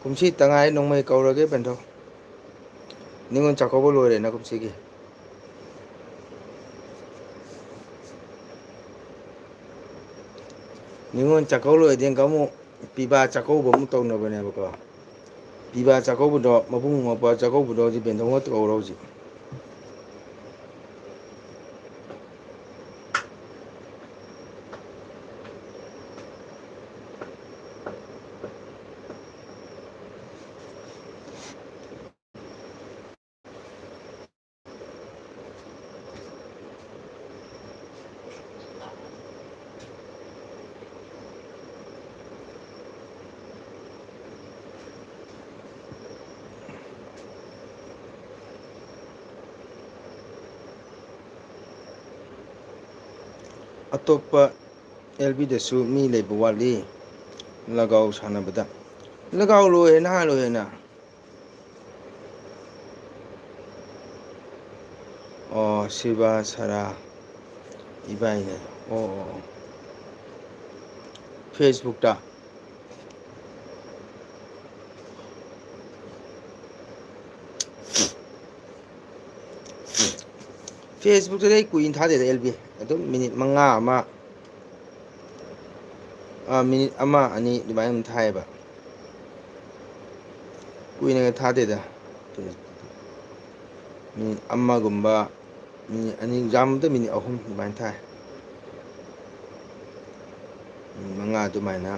ꯀꯨꯝꯁꯤ ꯇꯉꯥꯏ ꯅꯣꯡꯃꯩ ꯀꯧꯔꯒꯦ ꯕꯦꯟꯊꯧ ꯅꯤꯉꯣꯜ ꯆꯥꯛꯀꯧꯕ ꯂꯣꯏꯔꯦꯅ ꯀꯨꯝꯁꯤꯒꯤ ꯅꯤꯉꯣꯜ ꯆꯥꯛꯀꯧ ꯂꯣꯏꯔꯗꯤ ꯑꯃꯨꯛ ꯄꯤꯕꯥ ꯆꯥꯛꯀꯧꯕ ꯑꯃꯨꯛ ꯇꯧꯅꯕꯅꯦꯕꯀꯣ ꯄꯤꯕꯥ ꯆꯥꯛꯀꯧꯕꯗꯣ ꯃꯕꯨꯡ ꯃꯧꯄ꯭ꯋꯥ ꯆꯥꯛꯀꯧꯕꯗꯣ ꯍꯧꯖꯤꯛ ꯕꯦꯟꯗꯧꯅ ꯀꯧꯔꯣ ꯍꯧꯖꯤꯛ ꯑꯇꯣꯞꯄ ꯑꯦꯜꯕꯤꯗꯁꯨ ꯃꯤ ꯂꯩꯕ ꯋꯥꯠꯂꯤ ꯂꯒꯥꯎ ꯁꯥꯟꯅꯕꯗ ꯂꯒꯥꯎ ꯂꯣꯏꯔꯦ ꯅꯍꯥꯟ ꯂꯣꯏꯔꯦꯅ ꯑꯣ ꯁꯤꯕ ꯁꯔꯥ ꯏꯕꯥꯏꯅꯦ ꯑꯣ ꯐꯦꯁꯕꯨꯛꯇ ꯐꯦꯁꯕꯨꯛꯇꯗꯤ ꯑꯩ ꯀꯨꯏꯅ ꯊꯥꯗꯦꯗ ꯑꯦꯜ ꯕꯤ ꯑꯗꯨꯝ ꯃꯤꯅꯤꯠ ꯃꯉꯥ ꯑꯃ ꯃꯤꯅꯤꯠ ꯑꯃ ꯑꯅꯤ ꯑꯗꯨꯃꯥꯏꯅ ꯑꯗꯨꯝ ꯊꯥꯏꯌꯦꯕ ꯀꯨꯏꯅꯒ ꯊꯥꯗꯦꯗ ꯃꯤꯅꯤꯠ ꯑꯃꯒꯨꯝꯕ ꯃꯤꯅꯤꯠ ꯑꯅꯤ ꯌꯥꯝꯕꯗ ꯃꯤꯅꯤꯠ ꯑꯍꯨꯝ ꯑꯗꯨꯃꯥꯏꯅ ꯊꯥꯏ ꯃꯤꯅꯤꯠ ꯃꯉꯥ ꯑꯗꯨꯃꯥꯏꯅ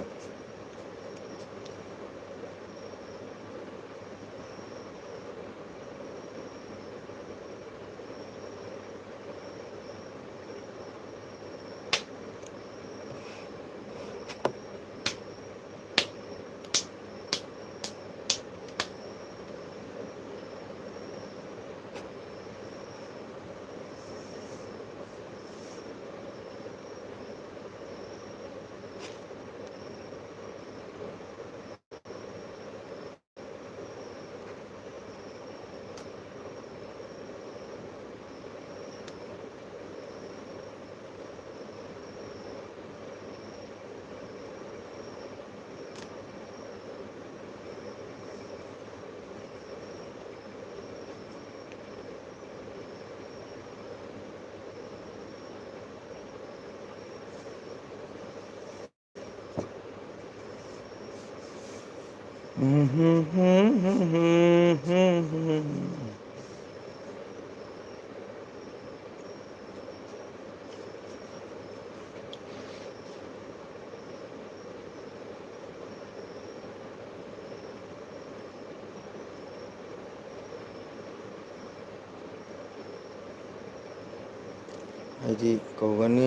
ꯍꯥꯏꯗꯤ ꯀꯧꯒꯅꯤ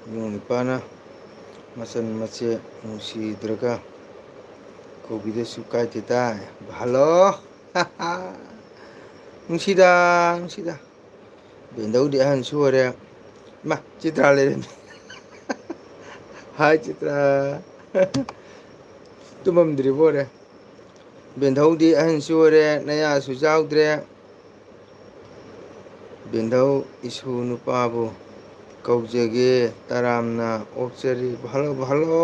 ꯏꯕꯨꯡ ꯅꯨꯄꯥꯅ ꯃꯆꯟ ꯃꯆꯦ ꯅꯨꯡꯁꯤꯗ꯭ꯔꯒ ꯀꯧꯕꯤꯗꯁꯨ ꯀꯥꯏꯗꯦꯗ ꯍꯜꯂꯣ ꯅꯨꯡꯁꯤꯗ ꯅꯨꯡꯁꯤꯗ ꯕꯦꯟꯗꯧꯗꯤ ꯑꯍꯟꯁꯨ ꯑꯣꯏꯔꯦ ꯏꯃꯥ ꯆꯤꯇ꯭ꯔꯥ ꯂꯩꯔꯝꯃꯤ ꯍꯥꯏ ꯆꯤꯇ꯭ꯔꯥ ꯇꯨꯝꯃꯝꯗ꯭ꯔꯤꯕꯣꯏꯔꯦ ꯕꯦꯟꯙꯧꯗꯤ ꯑꯍꯟꯁꯨ ꯑꯣꯏꯔꯦ ꯅꯌꯥꯁꯨ ꯆꯥꯎꯗ꯭ꯔꯦ ꯕꯦꯟꯙꯧ ꯏꯁꯨ ꯅꯨꯄꯥꯕꯨ ꯀꯧꯖꯒꯦ ꯇꯔꯥꯝꯅ ꯑꯣꯛꯆꯔꯤ ꯍꯜꯂꯣ ꯍꯜꯂꯣ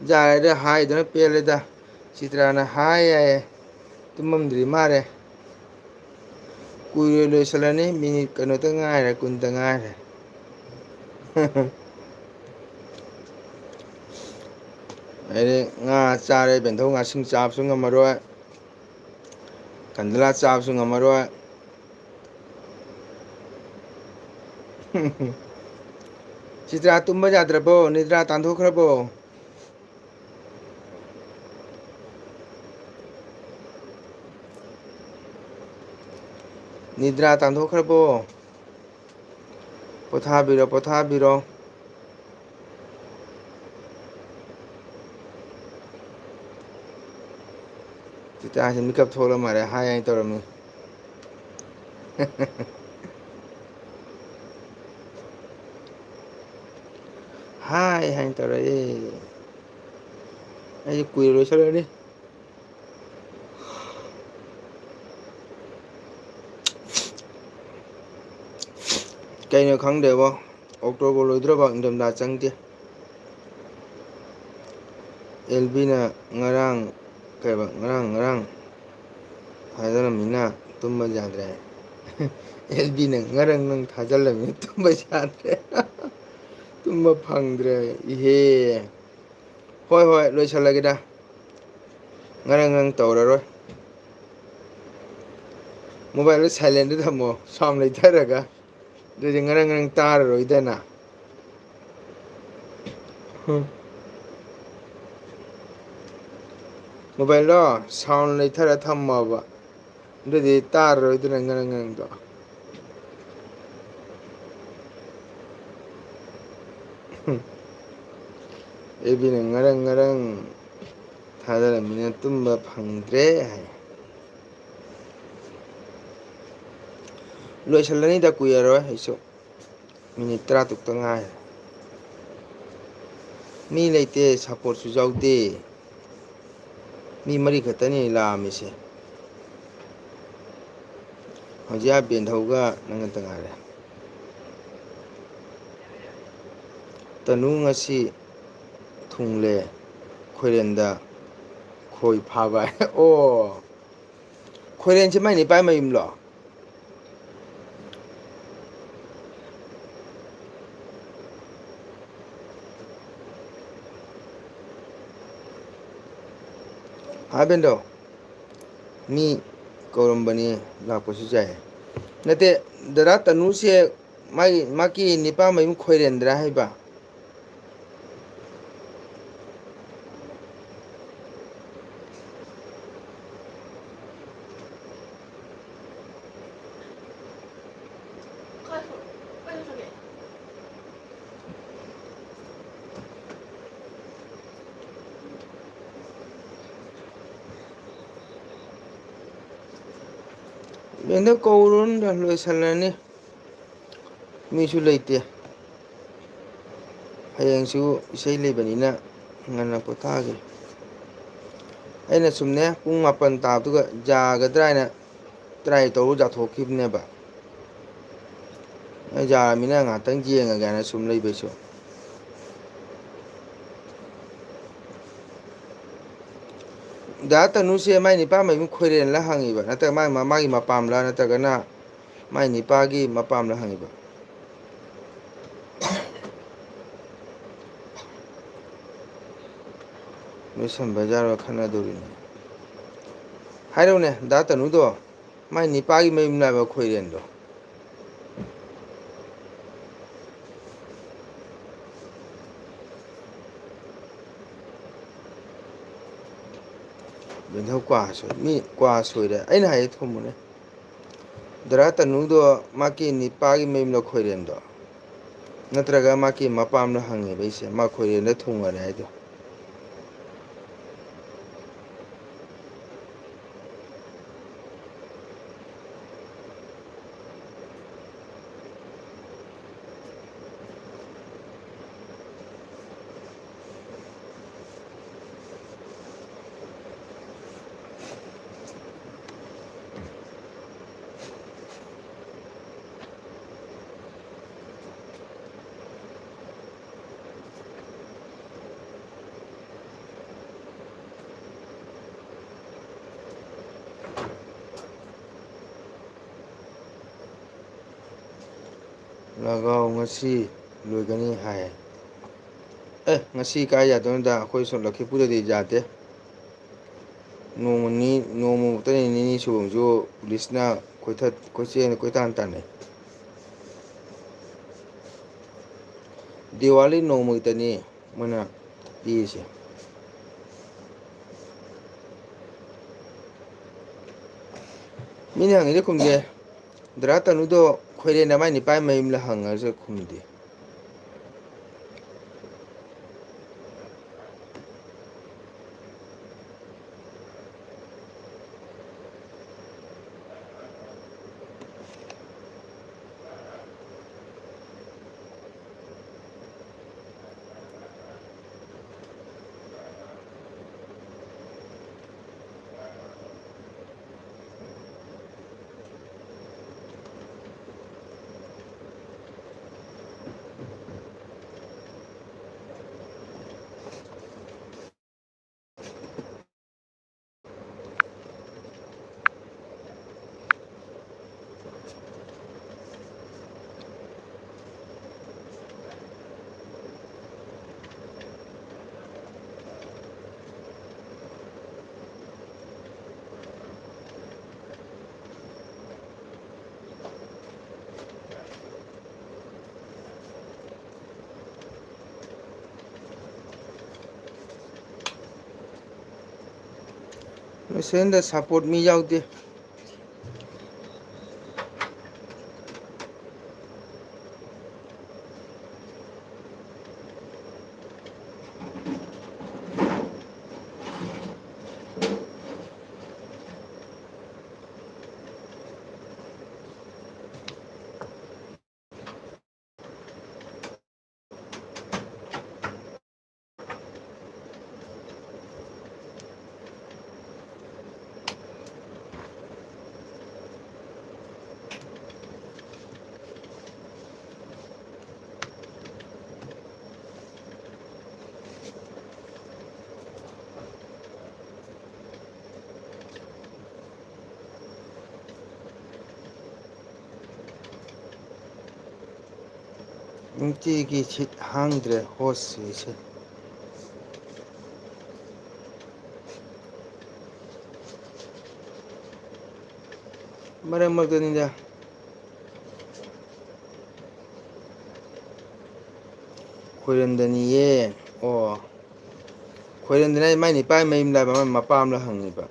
ꯌꯥꯔꯦꯗ ꯍꯥꯏꯗꯨꯅ ꯄꯦꯜꯂꯦꯗ ꯆꯤꯇ꯭ꯔꯥꯅ ꯍꯥꯏ ꯌꯥꯏꯌꯦ ꯇꯨꯝꯃꯝꯗ꯭ꯔꯤ ꯃꯥꯜꯂꯦ ꯀꯨꯏꯔꯣꯏ ꯂꯣꯏꯁꯤꯜꯂꯅꯤ ꯃꯤꯅꯤꯠ ꯀꯩꯅꯣꯇ ꯉꯥꯏꯔꯦ ꯀꯨꯟꯇ ꯉꯥꯏꯔꯦ ꯑꯩꯗꯤ ꯉꯥ ꯆꯥꯔꯦ ꯕꯦꯟꯊꯧ ꯉꯥꯁꯤꯡ ꯆꯥꯕꯁꯨ ꯉꯝꯃꯔꯣꯏ ꯀꯟꯗꯂꯥ ꯆꯥꯕꯁꯨ ꯉꯝꯃꯔꯣꯏ ꯆꯤꯇ꯭ꯔꯥ ꯇꯨꯝꯕ ꯌꯥꯗ꯭ꯔꯕꯣ ꯅꯤꯗ꯭ꯔꯥ ꯇꯥꯟꯊꯣꯛꯈ꯭ꯔꯕꯣ ꯅꯤꯗ꯭ꯔꯥ ꯇꯥꯟꯊꯣꯛꯈ꯭ꯔꯕꯣ ꯄꯣꯊꯥꯕꯤꯔꯣ ꯄꯣꯊꯥꯕꯤꯔꯣ ꯆꯤꯇ꯭ꯔꯥꯁꯤ ꯃꯤꯀꯞ ꯊꯣꯛꯂ ꯃꯥꯜꯂꯦ ꯍꯥꯏ ꯍꯥꯏꯅ ꯇꯧꯔꯝꯃꯤ ꯍꯥꯏ ꯍꯥꯏꯅ ꯇꯧꯔꯛꯑꯦ ꯑꯩꯁꯦ ꯀꯨꯏꯔ ꯂꯣꯏꯁꯤꯜꯂꯅꯤ ꯀꯩꯅꯣ ꯈꯪꯗꯦꯕꯣ ꯑꯣꯛꯇꯣꯕꯔ ꯂꯣꯏꯗ꯭ꯔꯣꯕ ꯏꯪꯊꯝꯊꯥ ꯆꯪꯗꯦ ꯑꯦꯜꯕꯤꯅ ꯉꯔꯥꯡ ꯀꯩꯕ ꯉꯔꯥꯡ ꯊꯥꯖꯔꯝꯃꯤꯅ ꯇꯨꯝꯕ ꯌꯥꯗ꯭ꯔꯦ ꯑꯦꯜꯕꯤꯅ ꯉꯔꯪ ꯅꯪ ꯊꯥꯖꯤꯜꯂꯝꯃꯤ ꯇꯨꯝꯕ ꯌꯥꯗ꯭ꯔꯦ ꯇꯨꯝꯕ ꯐꯪꯗ꯭ꯔꯦ ꯏꯍꯦ ꯍꯣꯏ ꯍꯣꯏ ꯂꯣꯏꯁꯜꯂꯒꯦꯗ ꯉꯔꯪ ꯉꯔꯪ ꯇꯧꯔꯔꯣꯏ ꯃꯣꯕꯥꯏꯜꯗꯨ ꯁꯥꯏꯂꯦꯟꯗ ꯊꯝꯃꯣ ꯁꯥꯎꯟ ꯂꯩꯊꯔꯒ ꯑꯗꯨꯗꯤ ꯉꯔꯪ ꯉꯔꯪ ꯇꯥꯔꯔꯣꯏꯗꯅ ꯃꯣꯕꯥꯏꯜꯗꯣ ꯁꯥꯎꯟ ꯂꯩꯊꯔ ꯊꯝꯃꯣꯕ ꯑꯗꯨꯗꯤ ꯇꯥꯔꯔꯣꯏꯗꯅ ꯉꯔꯪ ꯉꯔꯪꯗꯣ ꯑꯦꯜꯕꯤꯅ ꯉꯔꯪ ꯉꯔꯪ ꯊꯥꯖꯔꯝꯃꯤꯅ ꯇꯨꯝꯕ ꯐꯪꯗ꯭ꯔꯦ ꯍꯥꯏ ꯂꯣꯏꯁꯤꯜꯂꯅꯤꯗ ꯀꯨꯏꯔꯔꯣꯏ ꯑꯩꯁꯨ ꯃꯤꯅꯤꯠ 10ꯇ ꯉꯥꯏꯔꯦ ꯃꯤ ꯂꯩꯇꯦ ꯁꯞꯄꯣꯔꯠꯁꯨ ꯌꯥꯎꯗꯦ ꯃꯤ 3 ꯈꯛꯇꯅꯤ ꯂꯥꯛꯑꯝꯃꯤꯁꯦ ꯍꯧꯖꯤꯛ ꯕꯦꯟꯙꯧꯒ ꯅꯪꯒꯇ ꯉꯥꯏꯔꯦ ꯇꯅꯨ ꯉꯁꯤ ꯊꯨꯡꯂꯦ ꯈꯣꯏꯔꯦꯟꯗ ꯈꯣꯏ ꯐꯥꯕ ꯑꯣ ꯈꯣꯏꯔꯦꯟꯁꯦ ꯃꯥꯏ ꯅꯤꯄꯥꯏ ꯃꯌꯨꯝꯂꯣ ꯍꯥꯕꯦꯟꯗꯣ ꯃꯤ ꯀꯧꯔꯝꯕꯅꯤ ꯂꯥꯛꯄꯁꯨ ꯌꯥꯏ ꯅꯠꯇꯦ ꯗꯗꯥ ꯇꯅꯨꯁꯦ ꯃꯥꯒꯤ ꯅꯤꯄꯥꯃꯌꯨꯝ ꯈꯣꯏꯔꯦꯟꯗ꯭ꯔꯥ ꯍꯥꯏꯕ ꯕꯦꯟꯗꯧ ꯀꯧꯔꯨꯅꯨꯗ ꯂꯣꯏꯁꯜꯂꯅꯤ ꯃꯤꯁꯨ ꯂꯩꯇꯦ ꯍꯌꯦꯡꯁꯨ ꯏꯁꯩ ꯂꯩꯕꯅꯤꯅ ꯉꯟꯅ ꯄꯣꯊꯥꯒꯦ ꯑꯩꯅ ꯁꯨꯝꯅꯦ ꯄꯨꯡ 8 ꯇꯥꯕꯗꯨꯒ ꯌꯥꯒꯗ꯭ꯔꯥ ꯍꯥꯏꯅ ꯇ꯭ꯔꯥꯏ ꯇꯧꯔ ꯌꯥꯊꯣꯛꯈꯤꯕꯅꯦꯕ ꯌꯥꯔꯃꯤꯅ ꯉꯥꯏꯍꯥꯛꯇꯪ ꯌꯦꯡꯉꯒꯦ ꯍꯥꯏꯅ ꯁꯨꯝ ꯂꯩꯕꯩꯁꯨ ꯗꯥ ꯇꯅꯨꯁꯦ ꯃꯥꯏ ꯅꯤꯄꯥꯃꯌꯨꯝ ꯈꯣꯏꯔꯦꯟꯂ ꯍꯪꯉꯤꯕ ꯅꯠꯇ꯭ꯔꯒ ꯃꯥꯒꯤ ꯃꯄꯥꯝꯂ ꯅꯠꯇ꯭ꯔꯒꯅ ꯃꯥꯏ ꯅꯤꯄꯥꯒꯤ ꯃꯄꯥꯝꯂ ꯍꯪꯉꯤꯕ ꯂꯣꯏꯁꯟꯕ ꯌꯥꯔꯣꯏ ꯈꯠꯅꯗꯣꯔꯤꯅꯦ ꯍꯥꯏꯔꯧꯅꯦ ꯗꯥ ꯇꯅꯨꯗꯣ ꯃꯥꯏ ꯅꯤꯄꯥꯒꯤ ꯃꯌꯨꯝꯂꯕ ꯈꯣꯏꯔꯦꯟꯗꯣ ꯕꯦꯟꯙꯧ ꯃꯤ ꯀ꯭ꯋꯥ ꯁꯣꯏꯔꯦ ꯑꯩꯅ ꯍꯥꯏꯌꯦ ꯊꯨꯝꯃꯨꯅꯦ ꯗꯥ ꯇꯅꯨꯗꯣ ꯃꯥꯒꯤ ꯅꯤꯄꯥꯒꯤ ꯃꯌꯨꯝꯂ ꯈꯣꯏꯔꯦꯟꯗꯣ ꯅꯠꯇ꯭ꯔꯒ ꯃꯥꯒꯤ ꯃꯄꯥꯝꯂ ꯍꯪꯉꯦꯕ ꯑꯩꯁꯦ ꯃꯥ ꯈꯣꯏꯔꯦꯟꯗ ꯊꯨꯡꯉꯔꯦ ꯍꯥꯏꯗꯣ ꯂꯒꯥꯎ ꯉꯁꯤ ꯂꯣꯏꯒꯅꯤ ꯍꯥꯏ ꯉꯁꯤ ꯀꯥꯏ ꯌꯥꯗꯣꯏꯅꯣꯗ ꯑꯩꯈꯣꯏ ꯁꯣꯝ ꯂꯛꯈꯤꯄꯨꯔꯗꯗꯤ ꯌꯥꯗꯦ ꯅꯣꯡꯃꯃꯛꯇꯅꯤ ꯅꯤꯅꯤ ꯁꯨꯕꯁꯨ ꯄꯨꯂꯤꯁꯅ ꯀꯣꯏꯆꯦꯟ ꯀꯣꯏꯇꯥꯟ ꯇꯥꯟꯅꯩ ꯗꯤꯋꯥꯂꯤ ꯅꯣꯡꯃꯒꯤꯇꯅꯤ ꯃꯣꯏꯅ ꯄꯤꯔꯤꯁꯦ ꯃꯤꯅ ꯍꯪꯉꯤꯗꯣ ꯈꯨꯝꯗꯦ ꯗꯥ ꯇꯅꯨꯗꯣ ꯈꯣꯏꯔꯦꯟꯗ ꯃꯥꯏ ꯅꯤꯄꯥꯏ ꯃꯌꯨꯝꯂ ꯍꯪꯉꯁꯨ ꯈꯨꯝꯗꯦ ꯂꯣꯏꯁꯦꯟꯗ ꯁꯞꯄꯣꯔꯠ ꯃꯤ ꯌꯥꯎꯗꯦ ꯅꯨꯡꯇꯤꯒꯤ ꯁꯤꯠ ꯍꯥꯡꯗ꯭ꯔꯦ ꯍꯣꯁꯁꯤꯡꯁꯦ ꯃꯔꯛ ꯃꯔꯛꯇꯅꯤꯗ ꯈꯣꯏꯔꯝꯗꯅꯤꯌꯦ ꯑꯣ ꯈꯣꯏꯔꯝꯗꯅ ꯑꯩ ꯃꯥꯏ ꯅꯤꯄꯥ ꯃꯌꯨꯝꯗ ꯃꯄꯥꯝꯗ ꯍꯪꯉꯤꯕ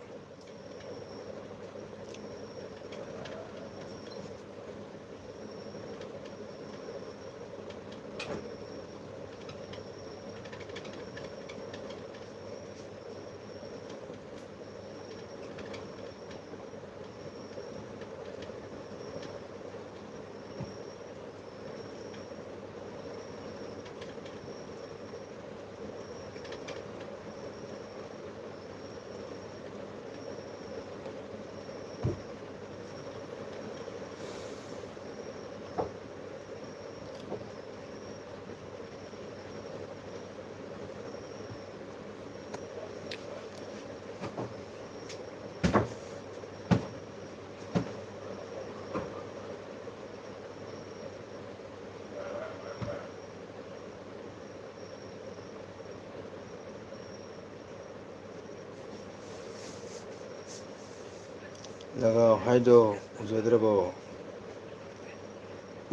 ꯂꯒꯥꯎ ꯍꯥꯏꯗꯣ ꯎꯖꯗ꯭ꯔꯕꯣ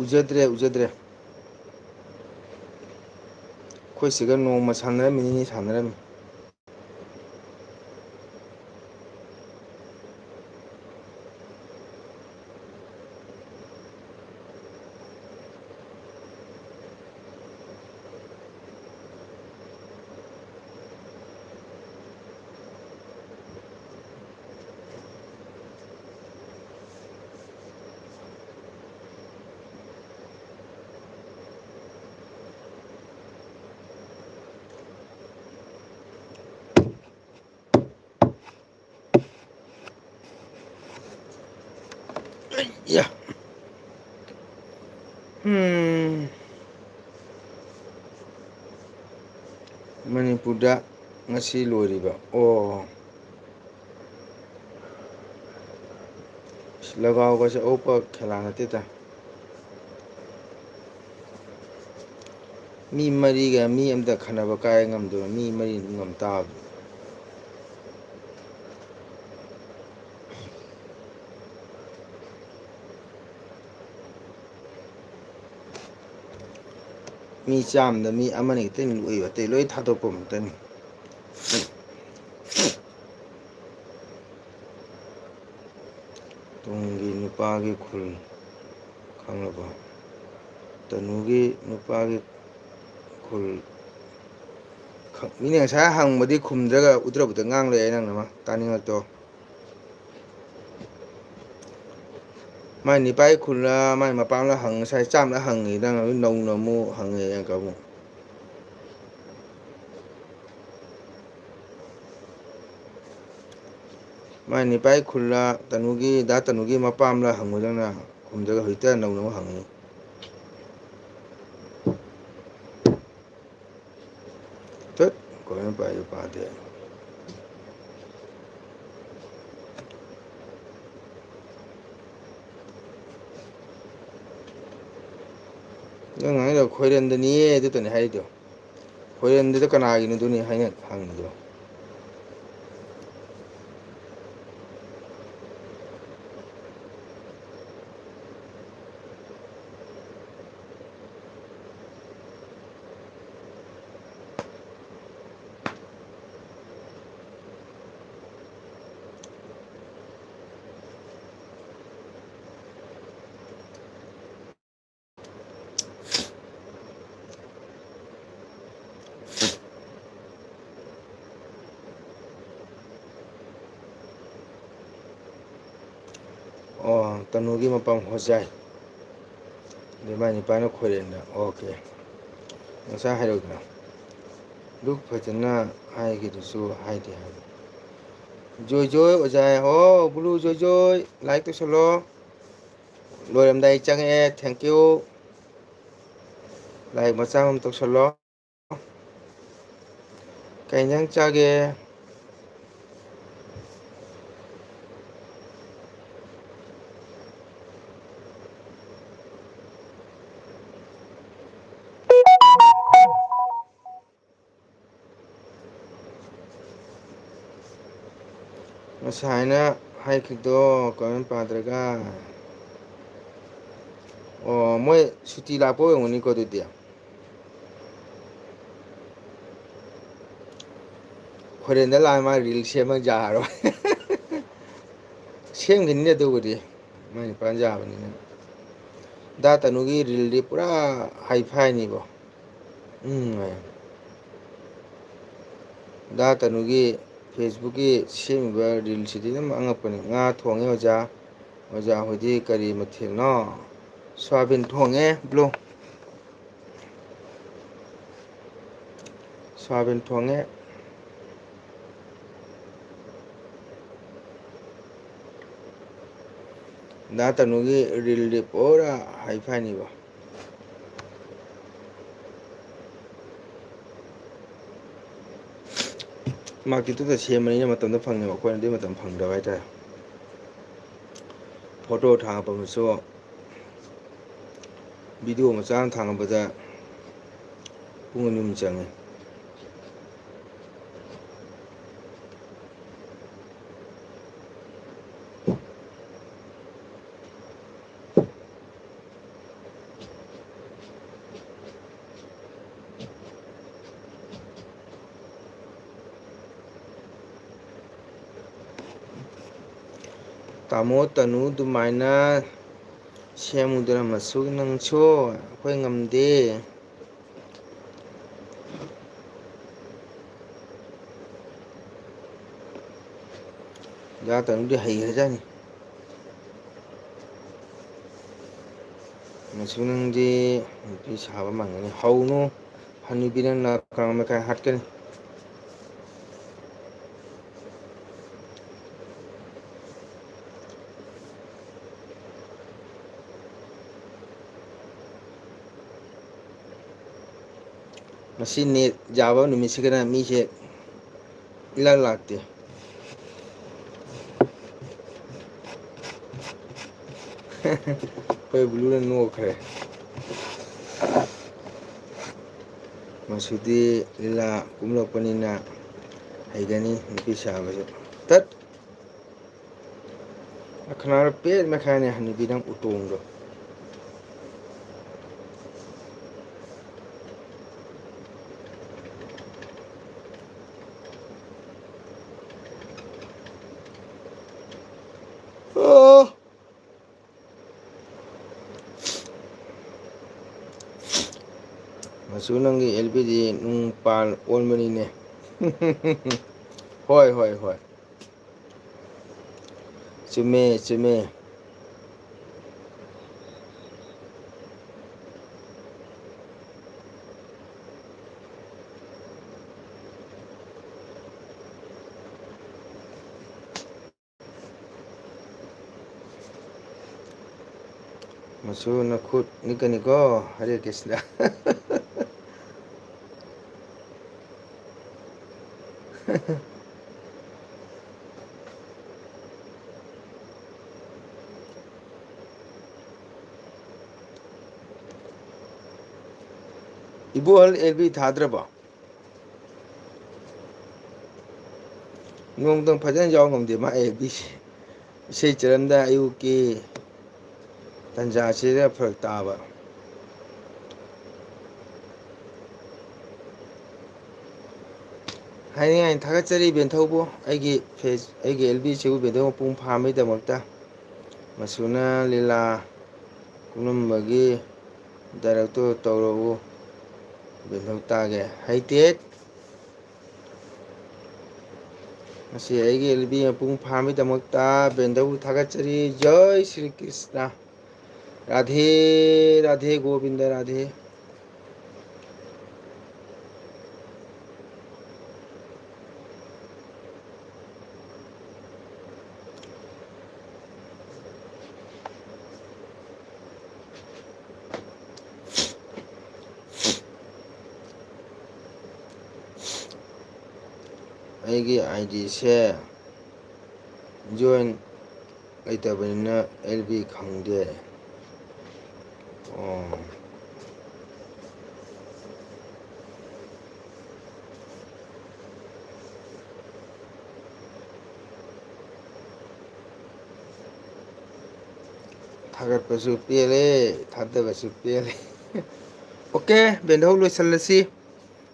ꯎꯖꯗ꯭ꯔꯦ ꯑꯩꯈꯣꯏ ꯁꯤꯒ ꯅꯣꯡꯃ ꯁꯥꯟꯅꯔꯝꯃꯤ ꯅꯤꯅꯤ ꯁꯥꯟꯅꯔꯝꯃꯤ ꯌꯥ ꯃꯅꯤꯄꯨꯔꯗ ꯉꯁꯤ ꯂꯣꯏꯔꯤꯕ ꯑꯣ ꯂꯒꯥꯎꯒꯁꯦ ꯑꯣꯛꯄ ꯈꯦꯂꯥ ꯅꯠꯇꯦꯗ ꯃꯤ ꯃꯔꯤꯒ ꯃꯤ ꯑꯃꯇ ꯈꯟꯅꯕ ꯀꯥꯏ ꯉꯝꯗꯣꯏꯅꯣ ꯃꯤ ꯃꯔꯤ ꯑꯗꯨꯝ ꯉꯝ ꯇꯥꯕꯅꯤ ꯃꯤ ꯆꯥꯝꯃꯗ ꯃꯤ ꯑꯃꯅꯤ ꯈꯛꯇꯪ ꯂꯣꯛꯏꯕ ꯑꯇꯩ ꯂꯣꯏ ꯊꯥꯗꯣꯛꯄ ꯑꯃꯨꯛꯇꯅꯤ ꯇꯨꯡꯒꯤ ꯅꯨꯄꯥꯒꯤ ꯈꯨꯜ ꯈꯪꯂꯕ ꯇꯅꯨꯒꯤ ꯅꯨꯄꯥꯒꯤ ꯈꯨꯜ ꯃꯤꯅ ꯉꯁꯥꯏ ꯍꯪꯕꯗꯤ ꯈꯨꯝꯗ꯭ꯔꯒ ꯎꯠꯇ꯭ꯔꯕꯨꯠꯇ ꯉꯥꯡ ꯂꯩꯑꯦ ꯅꯪꯅ ꯑꯃ ꯇꯥꯅꯤꯡꯉꯛꯇꯣ ꯃꯥꯏ ꯅꯤꯄꯥꯏ ꯈꯨꯜꯂ ꯃꯥꯏ ꯃꯄꯥꯝꯂ ꯉꯁꯥꯏ ꯆꯥꯝꯃꯗ ꯍꯪꯉꯤ ꯅꯪ ꯅꯧꯅ ꯑꯃꯨꯛ ꯍꯪꯉꯦ ꯑꯃꯨꯛ ꯃꯥꯏ ꯅꯤꯄꯥꯏ ꯈꯨꯜꯂ ꯇꯅꯨꯒꯤ ꯗꯥ ꯇꯅꯨꯒꯤ ꯃꯄꯥꯝꯂ ꯍꯪꯕꯗꯪꯅ ꯈꯨꯝꯗꯒ ꯍꯧꯖꯤꯛꯇ ꯅꯧꯅ ꯑꯃꯨꯛ ꯍꯪꯉꯤ ꯇꯠ ꯀꯣꯏꯅ ꯄꯥꯏꯁꯨ ꯄꯥꯗꯦ ꯅꯪ ꯉꯥꯡꯉꯤꯗꯣ ꯈꯣꯏꯔꯦꯟꯗꯅꯤꯌꯦ ꯑꯗꯨꯇꯅꯦ ꯍꯥꯏꯔꯤꯗꯣ ꯈꯣꯏꯔꯦꯟꯗꯨꯗ ꯀꯅꯥꯒꯤꯅꯣꯗꯨꯅꯤ ꯍꯥꯏꯅ ꯍꯪꯉꯤꯗꯣ ꯑꯣ ꯇꯅꯨꯒꯤ ꯃꯄꯥꯝ ꯍꯣꯖꯥꯏ ꯑꯗꯩ ꯃꯥꯏ ꯅꯤꯄꯥꯅ ꯈꯣꯏꯔꯦꯟꯗ ꯑꯣꯀꯦ ꯉꯁꯥꯏ ꯍꯥꯏꯔꯛꯎꯗꯅ ꯗꯨꯛ ꯐꯖꯅ ꯍꯥꯏꯒꯦꯗꯨꯁꯨ ꯍꯥꯏꯗꯦ ꯍꯥꯏꯕ ꯖꯣꯏꯖꯣꯏ ꯑꯣꯖꯥꯏ ꯍꯣ ꯕ꯭ꯂꯨ ꯖꯣꯏꯖꯣꯏ ꯂꯥꯏꯛ ꯇꯧꯁꯜꯂꯣ ꯂꯣꯏꯔꯝꯗꯥꯏ ꯆꯪꯉꯛꯑꯦ ꯊꯦꯡꯀ꯭ꯌꯨ ꯂꯥꯏꯛ ꯃꯆꯥ ꯑꯃ ꯇꯧꯁꯜꯂꯣ ꯀꯩ ꯏꯟꯖꯥꯡ ꯆꯥꯒꯦ ꯉꯁꯥꯏꯅ ꯍꯥꯏꯈꯤꯕꯗꯣ ꯀꯃꯦꯟ ꯄꯥꯗ꯭ꯔꯒ ꯑꯣ ꯃꯣꯏ ꯁꯨꯇꯤ ꯂꯥꯛꯄ ꯑꯣꯏꯔꯝꯒꯅꯤꯀꯣ ꯑꯗꯨꯗꯤ ꯐꯣꯔꯦꯟꯗ ꯂꯥꯛꯑ ꯃꯥ ꯔꯤꯜ ꯁꯦꯝꯃ ꯌꯥꯔꯣꯏ ꯁꯦꯝꯈꯤꯅꯤ ꯑꯗꯨꯕꯨꯗꯤ ꯃꯥꯏ ꯅꯨꯄꯥꯅ ꯌꯥꯕꯅꯤꯅ ꯗꯥ ꯇꯅꯨꯒꯤ ꯔꯤꯜꯗꯤ ꯄꯨꯔꯥ ꯍꯥꯏꯐꯥꯏꯅꯤꯕꯣ ꯗꯥ ꯇꯅꯨꯒꯤ ꯐꯦꯁꯕꯨꯛꯀꯤ ꯁꯦꯝꯃꯤꯕ ꯔꯤꯜꯁꯤꯗꯤ ꯑꯗꯨꯝ ꯑꯉꯛꯄꯅꯤ ꯉꯥ ꯊꯣꯡꯉꯦ ꯑꯣꯖꯥ ꯑꯣꯖꯥ ꯍꯣꯏꯗꯤ ꯀꯔꯤ ꯃꯊꯦꯜꯅꯣ ꯁꯣꯌꯥꯕꯤꯟ ꯊꯣꯡꯉꯦ ꯕ꯭ꯂꯣ ꯁꯣꯌꯥꯕꯤꯟ ꯊꯣꯡꯉꯦ ꯗꯥ ꯇꯅꯨꯒꯤ ꯔꯤꯜꯗꯤ ꯄꯨꯔꯥ ꯍꯥꯏꯐꯥꯏꯅꯤꯕꯣ ꯃꯥꯔꯀꯦꯠꯇꯨꯗ ꯁꯦꯝꯕꯅꯤꯅ ꯃꯇꯝꯗꯣ ꯐꯪꯉꯦꯕ ꯑꯩꯈꯣꯏꯅꯗꯤ ꯃꯇꯝ ꯐꯪꯗꯕ ꯍꯥꯏꯇꯥꯔꯦ ꯐꯣꯇꯣ ꯊꯥꯉꯛꯄꯗꯁꯨ ꯚꯤꯗꯤꯑꯣ ꯃꯆꯥ ꯑꯃ ꯊꯥꯡꯉꯛꯄꯗ ꯄꯨꯡ ꯑꯅꯤꯃꯨꯛ ꯆꯪꯉꯦ ꯇꯥꯃꯣ ꯇꯅꯨ ꯑꯗꯨꯃꯥꯏꯅ ꯁꯦꯝꯃꯨꯗꯅ ꯃꯆꯨ ꯅꯪꯁꯨ ꯑꯩꯈꯣꯏ ꯉꯝꯗꯦ ꯗꯥ ꯇꯅꯨꯗꯤ ꯍꯩꯈ꯭ꯔꯖꯥꯠꯅꯤ ꯃꯁꯨ ꯅꯪꯗꯤ ꯅꯨꯄꯤ ꯁꯥꯕ ꯃꯥꯟꯒꯅꯤ ꯍꯧꯅꯨ ꯍꯅꯨꯕꯤ ꯅꯪꯅ ꯀꯔꯃ ꯃꯈꯥꯏ ꯍꯥꯠꯀꯅꯤ ꯉꯁꯤ ꯅꯦꯠ ꯌꯥꯕ ꯅꯨꯃꯤꯠꯁꯤꯒꯅ ꯃꯤꯁꯦ ꯏꯂꯥꯛ ꯂꯥꯛꯇꯦ ꯑꯩꯈꯣꯏ ꯕ꯭ꯂꯨꯅ ꯅꯣꯛꯈ꯭ꯔꯦ ꯃꯁꯨꯗꯤ ꯂꯤꯂꯥ ꯀꯨꯝꯂꯛꯄꯅꯤꯅ ꯍꯩꯒꯅꯤ ꯅꯨꯄꯤ ꯁꯥꯕꯁꯨ ꯇꯠ ꯈꯅꯥꯎꯗ ꯄꯦꯠ ꯃꯦꯠꯈꯥꯏꯔꯅꯤ ꯍꯅꯨꯕꯤ ꯅꯪ ꯎꯇꯣꯡꯗꯣ ꯃꯆꯨ ꯅꯪꯒꯤ ꯑꯦꯜꯕꯤꯗꯤ ꯅꯨꯡ ꯄꯥꯜ ꯑꯣꯟꯕꯅꯤꯅꯦ ꯍꯣꯏ ꯍꯣꯏ ꯍꯣꯏ ꯆꯨꯝꯃꯦ ꯆꯨꯝꯃꯦ ꯃꯆꯨ ꯅꯈꯨꯠ ꯅꯤꯛꯀꯅꯤꯀꯣ ꯍꯔꯦ ꯀ꯭ꯔꯤꯁꯅ ꯏꯕꯣꯍꯜ ꯑꯦꯜꯕꯤ ꯊꯥꯗ꯭ꯔꯕꯣ ꯅꯣꯡꯃꯇꯪ ꯐꯖꯅ ꯌꯥꯎ ꯉꯝꯗꯦ ꯃꯥ ꯑꯦꯜꯕꯤꯁꯦ ꯏꯁꯩ ꯆꯠꯔꯝꯗꯥꯏ ꯑꯌꯨꯛꯀꯤ ꯇꯟꯖꯥꯁꯤꯗ ꯐꯔꯛ ꯇꯥꯕ ꯍꯥꯏꯅꯤꯡꯉꯥꯏ ꯊꯥꯒꯠꯆꯔꯤ ꯕꯦꯟꯊꯧꯕꯨ ꯑꯩꯒꯤ ꯑꯦꯜꯕꯤꯁꯤꯕꯨ ꯕꯦꯟꯊꯧ ꯃꯄꯨꯡ ꯐꯥꯕꯒꯤꯗꯃꯛꯇ ꯃꯁꯨꯅ ꯂꯤꯂꯥ ꯀꯨꯝꯂꯝꯕꯒꯤ ꯗꯥꯏꯔꯛꯇꯣ ꯇꯧꯔꯛꯎ ꯕꯦꯟꯊꯧ ꯇꯥꯒꯦ ꯍꯩꯇꯦ ꯉꯁꯤ ꯑꯩꯒꯤ ꯑꯦꯜꯕꯤ ꯃꯄꯨꯡ ꯐꯥꯕꯒꯤꯗꯃꯛꯇ ꯕꯦꯟꯗꯧꯕꯨ ꯊꯥꯒꯠꯆꯔꯤ ꯖꯣꯏ ꯁ꯭ꯔꯤ ꯀ꯭ꯔꯤꯁꯅ ꯔꯙꯦ ꯔꯙꯦ ꯒꯣꯕꯤꯟꯗ ꯔꯙꯦ ꯑꯩꯒꯤ ꯑꯥꯏꯗꯤꯁꯦ ꯖꯣꯏꯟ ꯂꯩꯇꯕꯅꯤꯅ ꯑꯦꯜꯕꯤ ꯈꯪꯗꯦ ꯑꯣ थागतपसु पेले थादबसु पेले okay बेंधौ लोइसल्लसी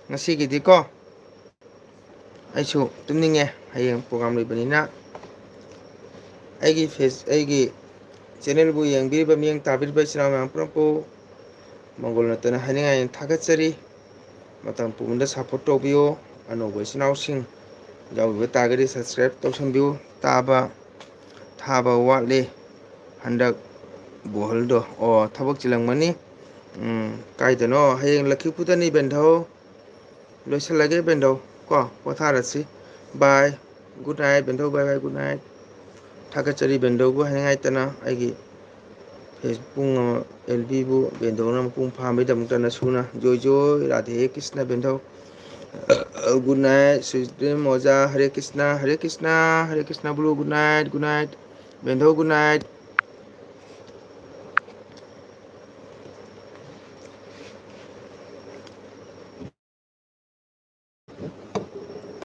ngasigidiको aisu tumninge hayeng program lebanina aigi face aigi channel bu yengbiriba miyang tabiriba sinam yang prampo mongol natana haninga thagatsari matam pumunda support tobio anobo sinau sing jawbe tagari subscribe tawsambiu taba thaba watli handak boholdo o thabak chilangmani kaidano hayeng lakhipudani bendho loisalage bendho ko potharasi bye good night bendho bye bye good night thagachari bendho bu hangai tana aigi facebook lb bu bendho na pung phambe dam tana suna joy joy radhe krishna bendho good night sujde moja hare krishna hare krishna hare krishna blue good night bendho good night